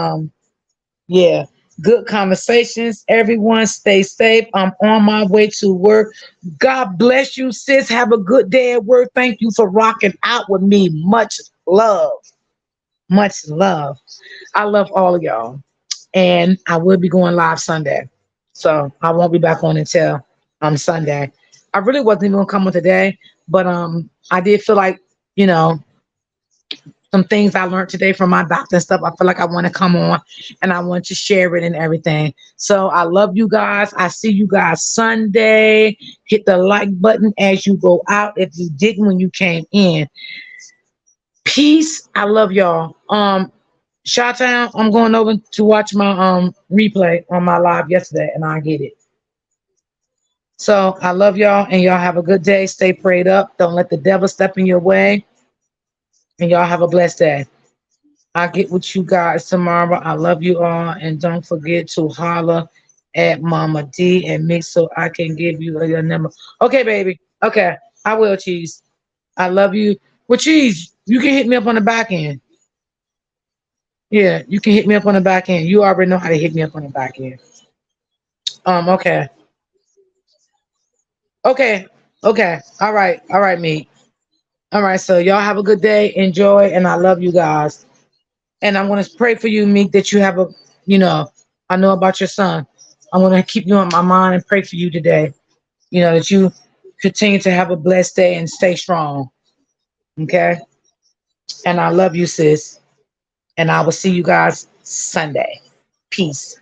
yeah. Good conversations. Everyone stay safe. I'm on my way to work. God bless you, sis. Have a good day at work. Thank you for rocking out with me. Much love. Much love. I love all of y'all. And I will be going live Sunday. So I won't be back on until Sunday. I really wasn't even gonna come on today, but I did feel like, you know, some things I learned today from my doctor and stuff. I feel like I want to come on and I want to share it and everything. So I love you guys. I see you guys Sunday. Hit the like button as you go out if you didn't when you came in. Peace. I love y'all. Shot Town, I'm going over to watch my replay on my live yesterday and I get it. So I love y'all and y'all have a good day. Stay prayed up. Don't let the devil step in your way. And y'all have a blessed day. I'll get with you guys tomorrow. I love you all. And don't forget to holler at Mama D and me so I can give you your number. Okay, baby. Okay. I will, Cheese. I love you. Well, Cheese, you can hit me up on the back end. Yeah, you can hit me up on the back end. You already know how to hit me up on the back end. Okay. Okay. Okay. All right. All right, me. All right. So y'all have a good day. Enjoy. And I love you guys. And I'm going to pray for you, Meek, that you have I know about your son. I'm going to keep you on my mind and pray for you today. That you continue to have a blessed day and stay strong. Okay. And I love you, sis. And I will see you guys Sunday. Peace.